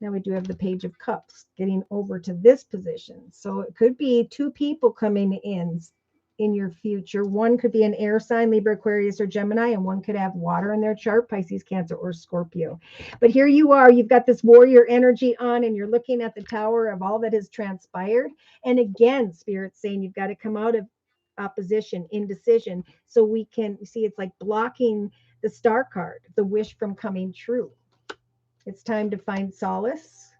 [SPEAKER 1] Now we do have the Page of Cups getting over to this position. So it could be two people coming in your future. One could be an air sign, Libra, Aquarius, or Gemini, and one could have water in their chart, Pisces, Cancer, or Scorpio. But here you are, you've got this warrior energy on, and you're looking at the tower of all that has transpired. And again, Spirit's saying you've got to come out of opposition, indecision, so we can see it's like blocking the star card, the wish from coming true. It's time to find solace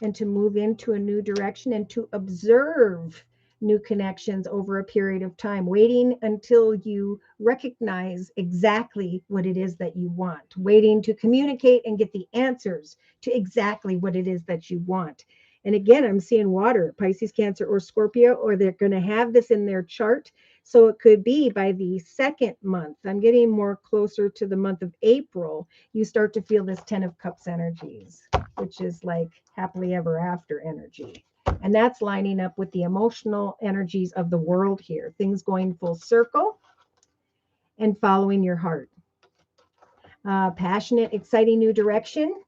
[SPEAKER 1] and to move into a new direction and to observe new connections over a period of time, waiting until you recognize exactly what it is that you want, waiting to communicate and get the answers to exactly what it is that you want. And again, I'm seeing water, Pisces, Cancer, or Scorpio, or they're going to have this in their chart. So it could be by the second month, I'm getting more closer to the month of April, you start to feel this 10 of Cups energies, which is like happily ever after energy. And that's lining up with the emotional energies of the world here, things going full circle and following your heart. Passionate, exciting new direction,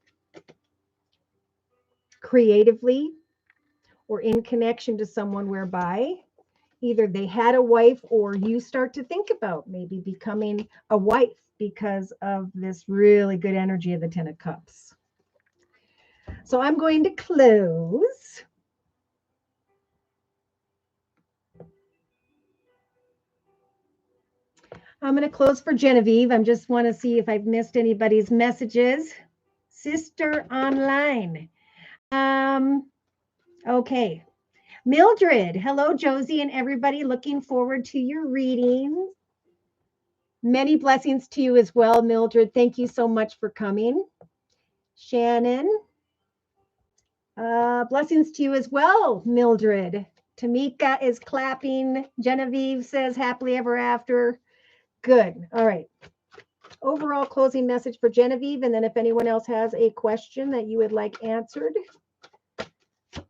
[SPEAKER 1] creatively, or in connection to someone whereby either they had a wife or you start to think about maybe becoming a wife because of this really good energy of the 10 of Cups. So I'm going to close. I'm going to close for Genevieve. I just want to see if I've missed anybody's messages. Sister online. Okay. Mildred. Hello, Josie and everybody. Looking forward to your readings. Many blessings to you as well, Mildred. Thank you so much for coming. Shannon. Blessings to you as well, Mildred. Tamika is clapping. Genevieve says happily ever after. Good. All right. Overall closing message for Genevieve. And then if anyone else has a question that you would like answered,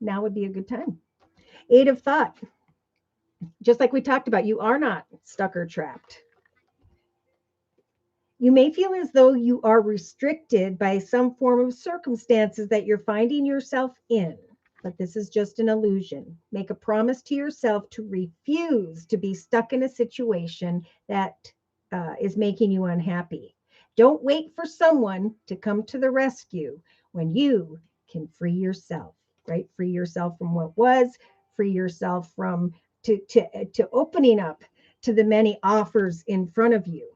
[SPEAKER 1] now would be a good time. 8 of thought. Just like we talked about, you are not stuck or trapped. You may feel as though you are restricted by some form of circumstances that you're finding yourself in, but this is just an illusion. Make a promise to yourself to refuse to be stuck in a situation that is making you unhappy. Don't wait for someone to come to the rescue when you can free yourself, right? Free yourself from what was, free yourself from to opening up to the many offers in front of you.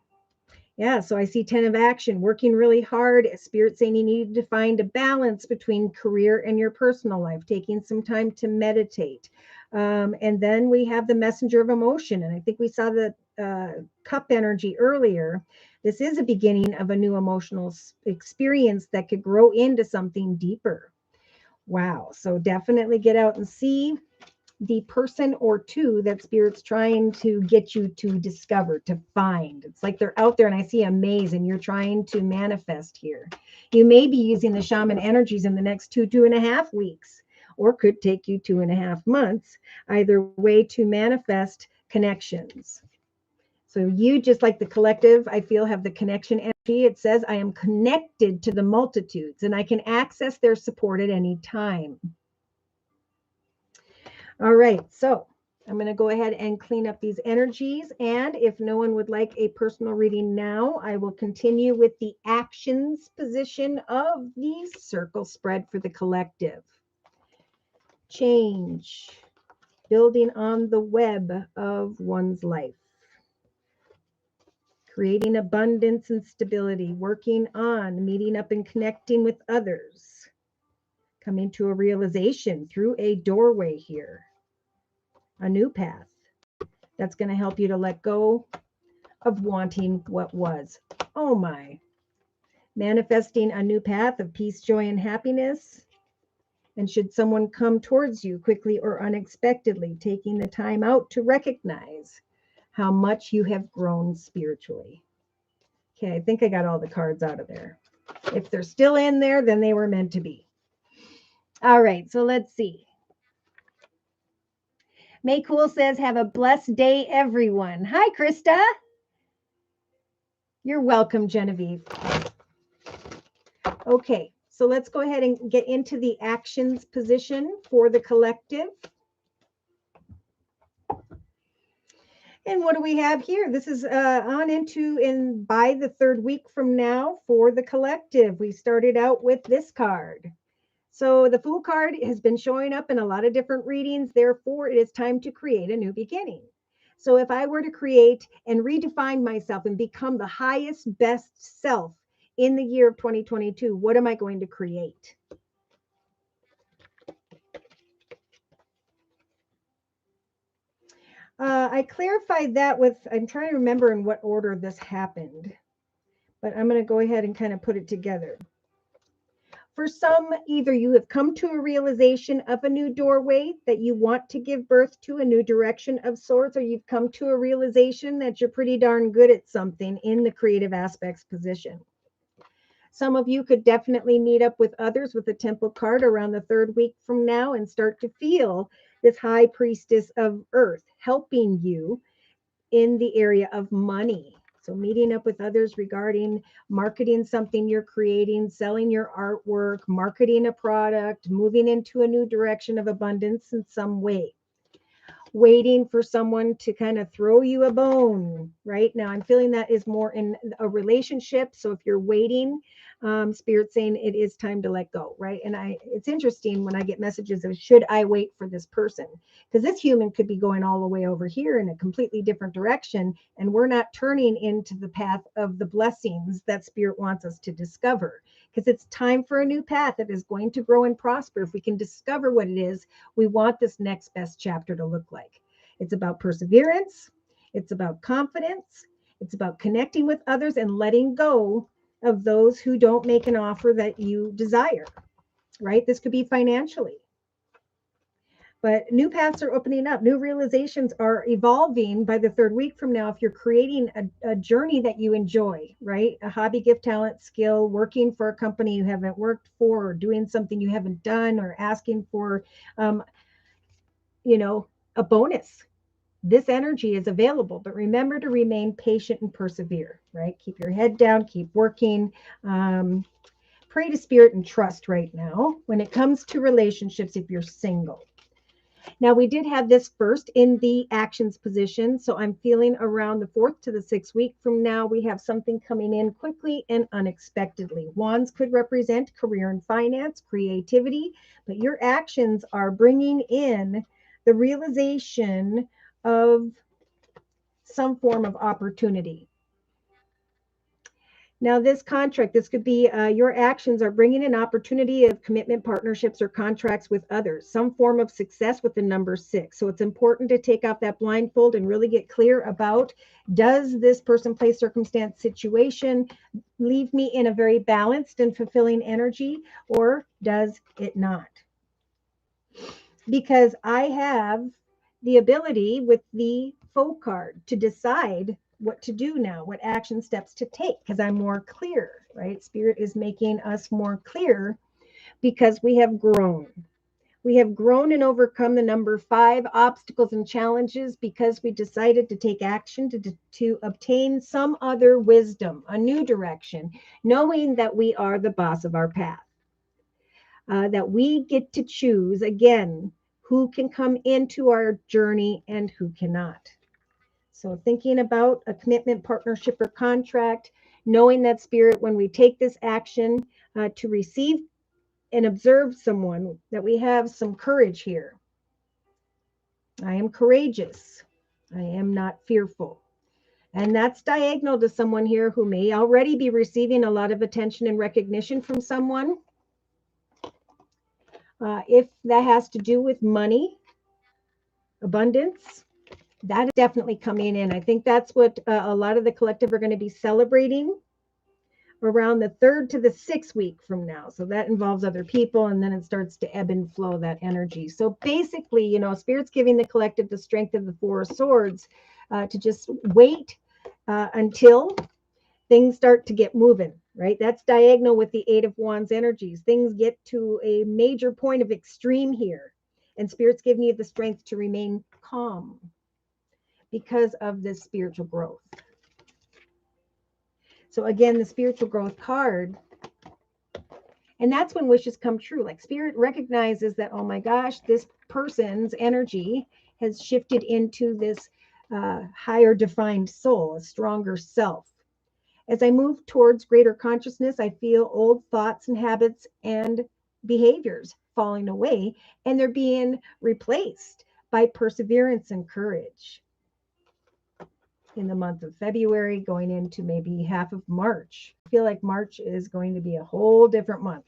[SPEAKER 1] Yeah, so I see 10 of action, working really hard. Spirit saying you need to find a balance between career and your personal life, taking some time to meditate. And then we have the messenger of emotion. And I think we saw the cup energy earlier. This is a beginning of a new emotional experience that could grow into something deeper. Wow. So definitely get out and see the person or two that Spirit's trying to get you to discover, to find. It's like they're out there and I see a maze and you're trying to manifest here. You may be using the shaman energies in the next 2.5 weeks, or could take you 2.5 months, either way, to manifest connections. So you, just like the collective, I feel, have the connection energy. It says, I am connected to the multitudes and I can access their support at any time. All right, so I'm going to go ahead and clean up these energies. And if no one would like a personal reading now, I will continue with the actions position of the circle spread for the collective. Change, building on the web of one's life. Creating abundance and stability, working on meeting up and connecting with others. Coming to a realization through a doorway here. A new path that's going to help you to let go of wanting what was. Oh my. Manifesting a new path of peace, joy, and happiness. And should someone come towards you quickly or unexpectedly, taking the time out to recognize how much you have grown spiritually. Okay, I think I got all the cards out of there. If they're still in there, then they were meant to be. All right, so let's see. May Cool says, have a blessed day, everyone. Hi, Krista. You're welcome, Genevieve. Okay, so let's go ahead and get into the actions position for the collective. And what do we have here? This is on into by the 3rd week from now for the collective. We started out with this card. So the Fool card has been showing up in a lot of different readings. Therefore, it is time to create a new beginning. So if I were to create and redefine myself and become the highest, best self in the year of 2022, what am I going to create? I clarified that with, I'm trying to remember in what order this happened, but I'm going to go ahead and kind of put it together. For some, either you have come to a realization of a new doorway that you want to give birth to, a new direction of sorts, or you've come to a realization that you're pretty darn good at something in the creative aspects position. Some of you could definitely meet up with others with the Temple card around the 3rd week from now and start to feel this high priestess of earth helping you in the area of money. So meeting up with others regarding marketing something you're creating, selling your artwork, marketing a product, moving into a new direction of abundance in some way. Waiting for someone to kind of throw you a bone. Right now, I'm feeling that is more in a relationship. So if you're waiting, Spirit saying it is time to let go, right? And it's interesting when I get messages of, should I wait for this person? Because this human could be going all the way over here in a completely different direction, and we're not turning into the path of the blessings that Spirit wants us to discover. Because it's time for a new path that is going to grow and prosper. If we can discover what it is we want this next best chapter to look like. It's about perseverance. It's about confidence. It's about connecting with others and letting go of those who don't make an offer that you desire. right? This could be financially. But new paths are opening up. New realizations are evolving by the third week from now. If you're creating a journey that you enjoy, right? A hobby, gift, talent, skill, working for a company you haven't worked for, or doing something you haven't done, or asking for, um, you know, a bonus. This energy is available, but remember to remain patient and persevere, right? Keep your head down, keep working. Pray to spirit and trust right now when it comes to relationships if you're single. Now, we did have this first in the actions position. So I'm feeling around the 4th to the 6th week from now, we have something coming in quickly and unexpectedly. Wands could represent career and finance, creativity, but your actions are bringing in the realization of some form of opportunity. Now, this contract, this could be your actions are bringing an opportunity of commitment, partnerships, or contracts with others, some form of success with the number 6. So it's important to take off that blindfold and really get clear about, does this person, place, circumstance, situation leave me in a very balanced and fulfilling energy, or does it not? Because I have the ability with the foe card to decide what to do now, what action steps to take, because I'm more clear, right? Spirit is making us more clear because we have grown. We have grown and overcome the number 5 obstacles and challenges because we decided to take action to obtain some other wisdom, a new direction, knowing that we are the boss of our path. That we get to choose again who can come into our journey and who cannot. So thinking about a commitment, partnership, or contract, knowing that spirit, when we take this action to receive and observe someone, that we have some courage here. I am courageous. I am not fearful. And that's diagonal to someone here who may already be receiving a lot of attention and recognition from someone. If that has to do with money, abundance, that is definitely coming in. I think that's what a lot of the collective are going to be celebrating around the 3rd to the 6th week from now. So that involves other people, and then it starts to ebb and flow, that energy. So basically, Spirit's giving the collective the strength of the 4 of Swords to just wait until things start to get moving, right? That's diagonal with the 8 of Wands energies. Things get to a major point of extreme here, and Spirit's giving you the strength to remain calm because of this spiritual growth. So again, the spiritual growth card, and that's when wishes come true. Like Spirit recognizes that, oh my gosh, this person's energy has shifted into this higher defined soul, a stronger self. As I move towards greater consciousness, I feel old thoughts and habits and behaviors falling away, and they're being replaced by perseverance and courage. In the month of February, going into maybe half of March. I feel like March is going to be a whole different month.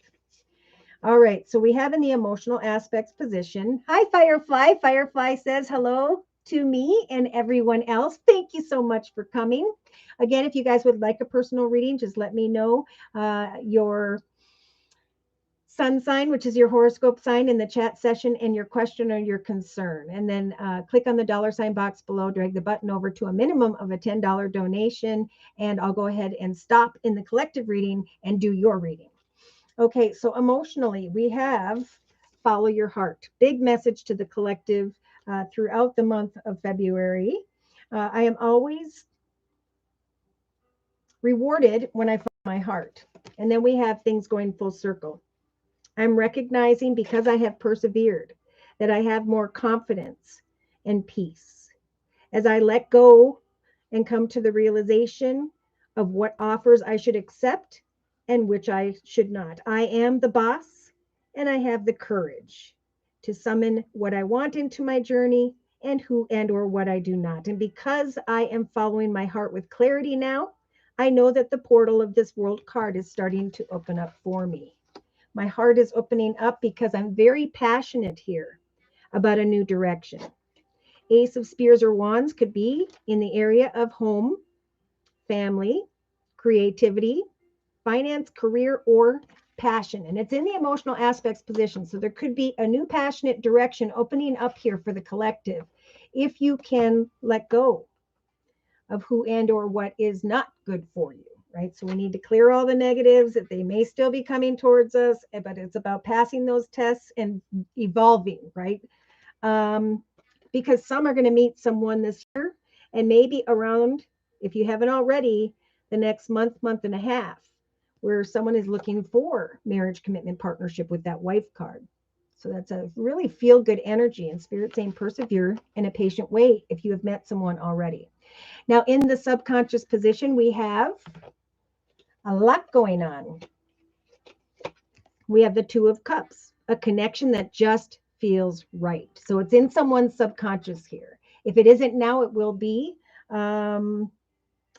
[SPEAKER 1] All right, so we have in the emotional aspects position. Hi, Firefly. Firefly says hello to me and everyone else. Thank you so much for coming. Again, if you guys would like a personal reading, just let me know your sun sign, which is your horoscope sign, in the chat session, and your question or your concern. And then click on the $ box below, drag the button over to a minimum of a $10 donation, and I'll go ahead and stop in the collective reading and do your reading. Okay, so emotionally, we have follow your heart. Big message to the collective throughout the month of February. I am always rewarded when I follow my heart. And then we have things going full circle. I'm recognizing, because I have persevered, that I have more confidence and peace. As I let go and come to the realization of what offers I should accept and which I should not. I am the boss, and I have the courage to summon what I want into my journey and who and or what I do not. And because I am following my heart with clarity now, I know that the portal of this world card is starting to open up for me. My heart is opening up because I'm very passionate here about a new direction. Ace of Spears or Wands could be in the area of home, family, creativity, finance, career, or passion, and it's in the emotional aspects position. So there could be a new passionate direction opening up here for the collective if you can let go of who and or what is not good for you, right? So we need to clear all the negatives that they may still be coming towards us, but it's about passing those tests and evolving, right? Because some are going to meet someone this year, and maybe around, if you haven't already, the next month and a half, where someone is looking for marriage, commitment, partnership with that wife card. So that's a really feel good energy, and Spirit saying persevere in a patient way if you have met someone already. Now, in the subconscious position, we have a lot going on. We have the Two of Cups, a connection that just feels right. So it's in someone's subconscious here. If it isn't now, it will be end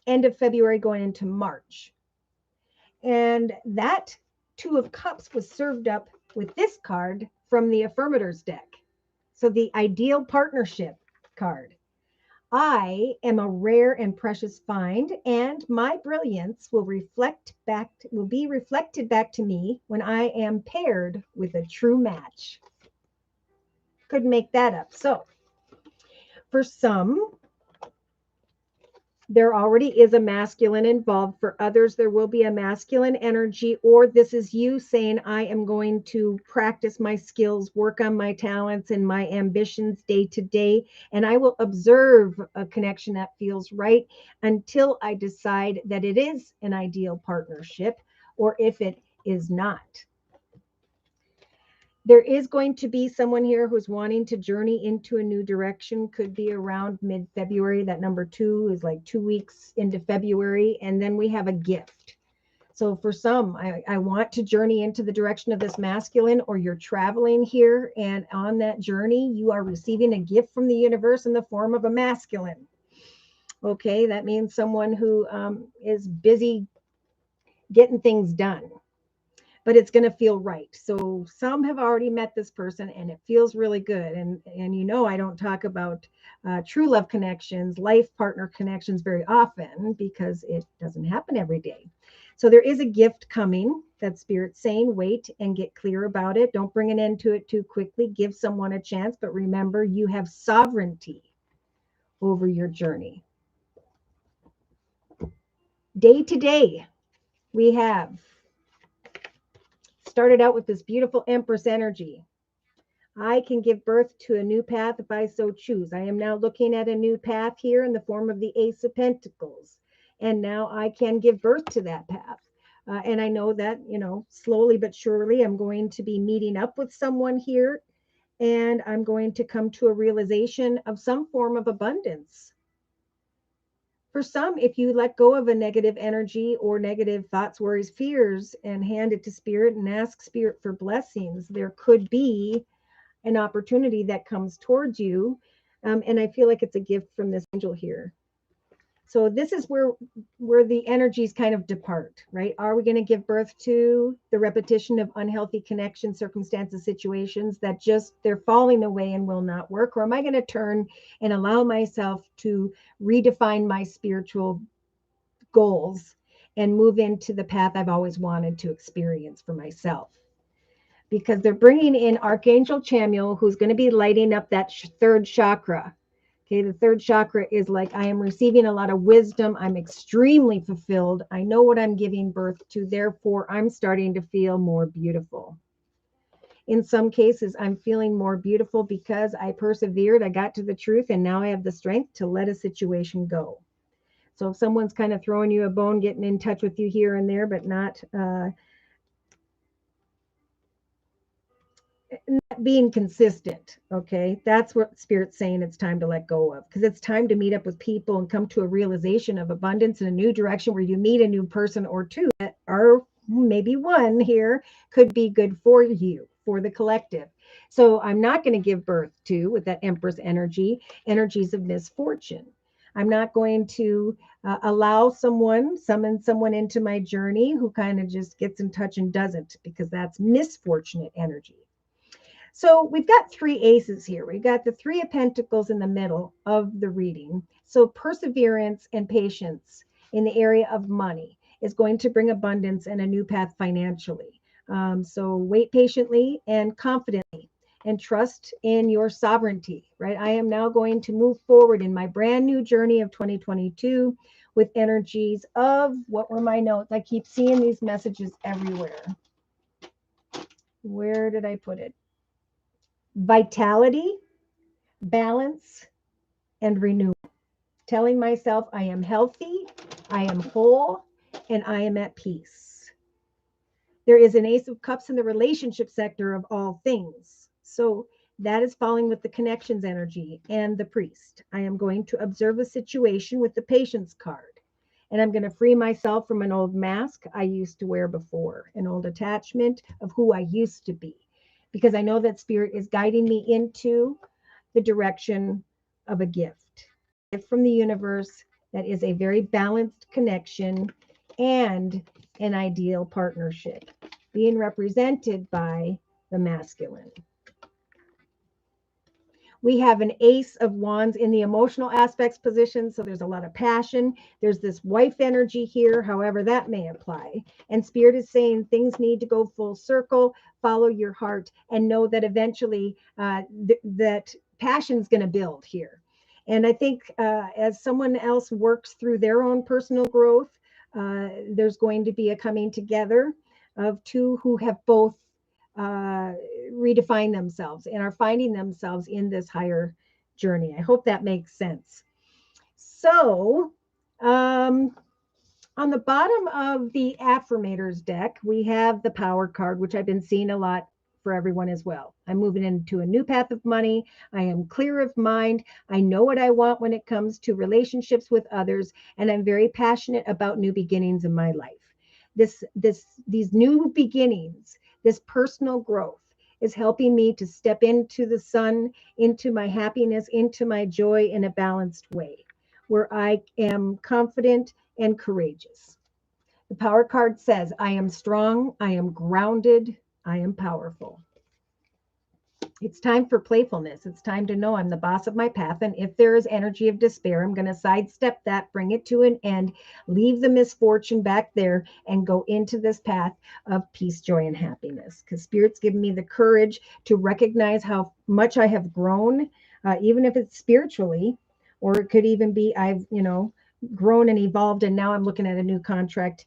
[SPEAKER 1] of February going into March. And that Two of Cups was served up with this card from the Affirmators deck. So the Ideal Partnership card. I am a rare and precious find, and my brilliance will be reflected back to me when I am paired with a true match. Couldn't make that up. So, for some, there already is a masculine involved. For others, there will be a masculine energy, or this is you saying, I am going to practice my skills, work on my talents and my ambitions day to day, and I will observe a connection that feels right until I decide that it is an ideal partnership, or if it is not. There is going to be someone here who's wanting to journey into a new direction. Could be around mid-February. That number 2 is like 2 weeks into February. And then we have a gift. So for some, I want to journey into the direction of this masculine, or you're traveling here, and on that journey, you are receiving a gift from the universe in the form of a masculine. Okay, that means someone who is busy getting things done, but it's going to feel right. So some have already met this person and it feels really good. And you know, I don't talk about true love connections, life partner connections very often because it doesn't happen every day. So there is a gift coming that Spirit's saying, wait and get clear about it. Don't bring an end to it too quickly. Give someone a chance, but remember, you have sovereignty over your journey. Day to day, we have started out with this beautiful Empress energy. I can give birth to a new path if I so choose. I am now looking at a new path here in the form of the Ace of Pentacles. And now I can give birth to that path. And I know that, you know, slowly but surely, I'm going to be meeting up with someone here. And I'm going to come to a realization of some form of abundance. For some, if you let go of a negative energy or negative thoughts, worries, fears, and hand it to Spirit and ask Spirit for blessings, there could be an opportunity that comes towards you. And I feel like it's a gift from this angel here. So this is where the energies kind of depart, right? Are we going to give birth to the repetition of unhealthy connections, circumstances, situations that just they're falling away and will not work? Or am I going to turn and allow myself to redefine my spiritual goals and move into the path I've always wanted to experience for myself? Because they're bringing in Archangel Chamuel, who's going to be lighting up that third chakra. Okay, the third chakra is like, I am receiving a lot of wisdom. I'm extremely fulfilled. I know what I'm giving birth to. Therefore, I'm starting to feel more beautiful. In some cases, I'm feeling more beautiful because I persevered. I got to the truth, and now I have the strength to let a situation go. So if someone's kind of throwing you a bone, getting in touch with you here and there, but not being consistent, okay, that's what Spirit's saying it's time to let go of, because it's time to meet up with people and come to a realization of abundance in a new direction where you meet a new person or two that are, maybe one here, could be good for you, for the collective. So I'm not going to give birth to, with that Empress energy, energies of misfortune. I'm not going to summon someone into my journey who kind of just gets in touch and doesn't, because that's misfortunate energy. So we've got 3 aces here. We've got the 3 of Pentacles in the middle of the reading. So perseverance and patience in the area of money is going to bring abundance and a new path financially. So wait patiently and confidently and trust in your sovereignty, right? I am now going to move forward in my brand new journey of 2022 with energies of, what were my notes? I keep seeing these messages everywhere. Where did I put it? Vitality, balance, and renewal. Telling myself I am healthy, I am whole, and I am at peace. There is an Ace of Cups in the relationship sector of all things. So that is falling with the connections energy and the priest. I am going to observe a situation with the patience card. And I'm going to free myself from an old mask I used to wear before, an old attachment of who I used to be. Because I know that spirit is guiding me into the direction of a gift from the universe that is a very balanced connection and an ideal partnership, being represented by the masculine. We have an Ace of Wands in the emotional aspects position. So there's a lot of passion. There's this wife energy here, however that may apply. And Spirit is saying things need to go full circle, follow your heart, and know that eventually that passion is going to build here. And I think as someone else works through their own personal growth, there's going to be a coming together of two who have both redefine themselves and are finding themselves in this higher journey. I hope that makes sense. So, on the bottom of the affirmators deck, we have the power card, which I've been seeing a lot for everyone as well. I'm moving into a new path of money. I am clear of mind. I know what I want when it comes to relationships with others, and I'm very passionate about new beginnings in my life. These new beginnings, this personal growth is helping me to step into the sun, into my happiness, into my joy in a balanced way, where I am confident and courageous. The power card says, I am strong, I am grounded, I am powerful. It's time for playfulness. It's time to know I'm the boss of my path. And if there is energy of despair, I'm going to sidestep that, bring it to an end, leave the misfortune back there, and go into this path of peace, joy, and happiness. Because Spirit's given me the courage to recognize how much I have grown, even if it's spiritually, or it could even be I've, grown and evolved, and now I'm looking at a new contract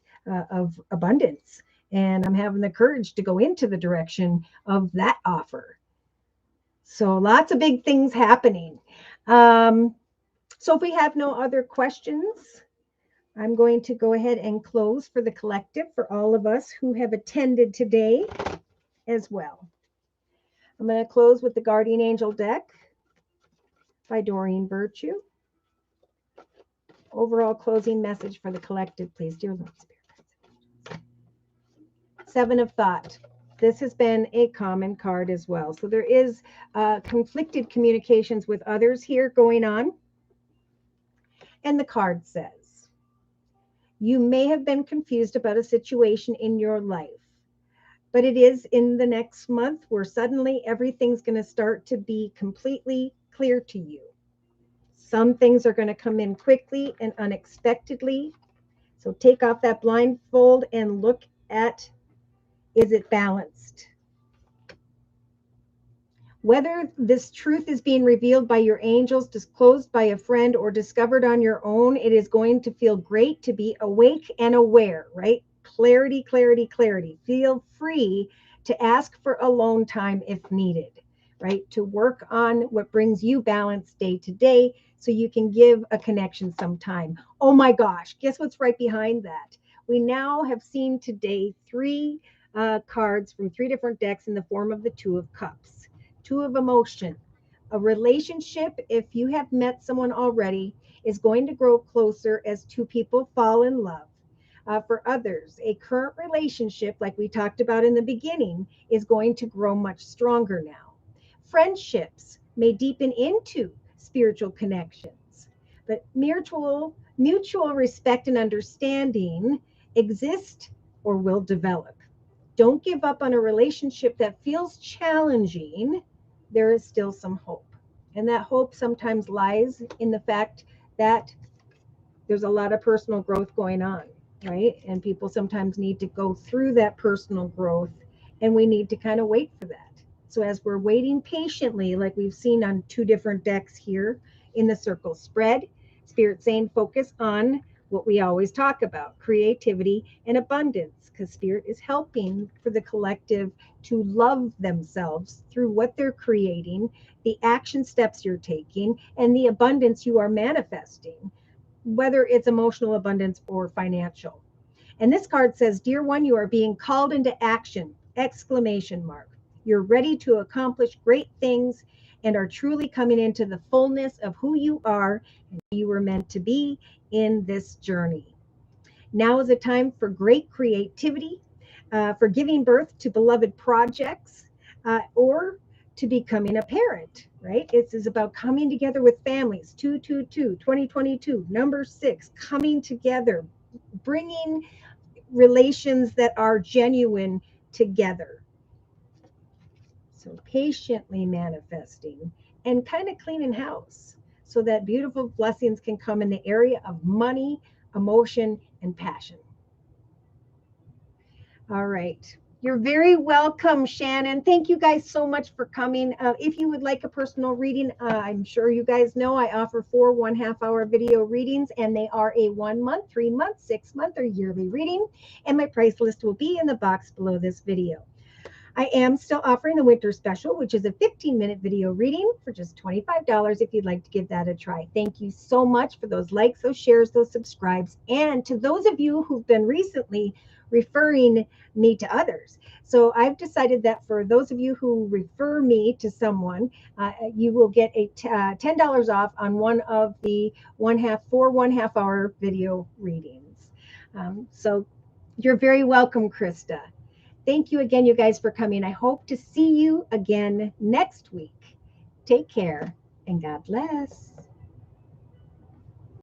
[SPEAKER 1] of abundance. And I'm having the courage to go into the direction of that offer. So lots of big things happening. So if we have no other questions, I'm going to go ahead and close for the collective for all of us who have attended today as well. I'm going to close with the Guardian Angel deck by Doreen Virtue. Overall closing message for the collective, please, dear Lord Spirit. Seven of Thought. This has been a common card as well. So there is conflicted communications with others here going on. And the card says, you may have been confused about a situation in your life, but it is in the next month where suddenly everything's going to start to be completely clear to you. Some things are going to come in quickly and unexpectedly. So take off that blindfold and look at, is it balanced? Whether this truth is being revealed by your angels, disclosed by a friend, or discovered on your own, it is going to feel great to be awake and aware, right? Clarity, clarity, clarity. Feel free to ask for alone time if needed, right? To work on what brings you balance day to day so you can give a connection some time. Oh my gosh, guess what's right behind that? We now have seen today three cards from three different decks in the form of the Two of Cups. Two of emotion. A relationship, if you have met someone already, is going to grow closer as two people fall in love. For others, a current relationship, like we talked about in the beginning, is going to grow much stronger now. Friendships may deepen into spiritual connections, but mutual respect and understanding exist or will develop. Don't give up on a relationship that feels challenging. There is still some hope. And that hope sometimes lies in the fact that there's a lot of personal growth going on, right? And people sometimes need to go through that personal growth and we need to kind of wait for that. So as we're waiting patiently, like we've seen on two different decks here in the circle spread, Spirit saying focus on what we always talk about, creativity and abundance, because Spirit is helping for the collective to love themselves through what they're creating, the action steps you're taking, and the abundance you are manifesting, whether it's emotional abundance or financial. And this card says, Dear one, you are being called into action, exclamation mark. You're ready to accomplish great things and are truly coming into the fullness of who you are and who you were meant to be in this journey. Now is a time for great creativity, for giving birth to beloved projects, or to becoming a parent, right? It is about coming together with families. 222, 2022, number 6, coming together, bringing relations that are genuine together. So patiently manifesting and kind of cleaning house so that beautiful blessings can come in the area of money, emotion, and passion. All right. You're very welcome, Shannon. Thank you guys so much for coming. If you would like a personal reading, I'm sure you guys know I offer 4 1/2-hour video readings, and they are a 1 month, 3 month, 6 month, or yearly reading. And my price list will be in the box below this video. I am still offering the winter special, which is a 15-minute video reading for just $25 if you'd like to give that a try. Thank you so much for those likes, those shares, those subscribes, and to those of you who've been recently referring me to others. So I've decided that for those of you who refer me to someone, you will get a $10 off on one of the 4 1/2-hour video readings. So you're very welcome, Krista. Thank you again, you guys, for coming. I hope to see you again next week. Take care and God bless.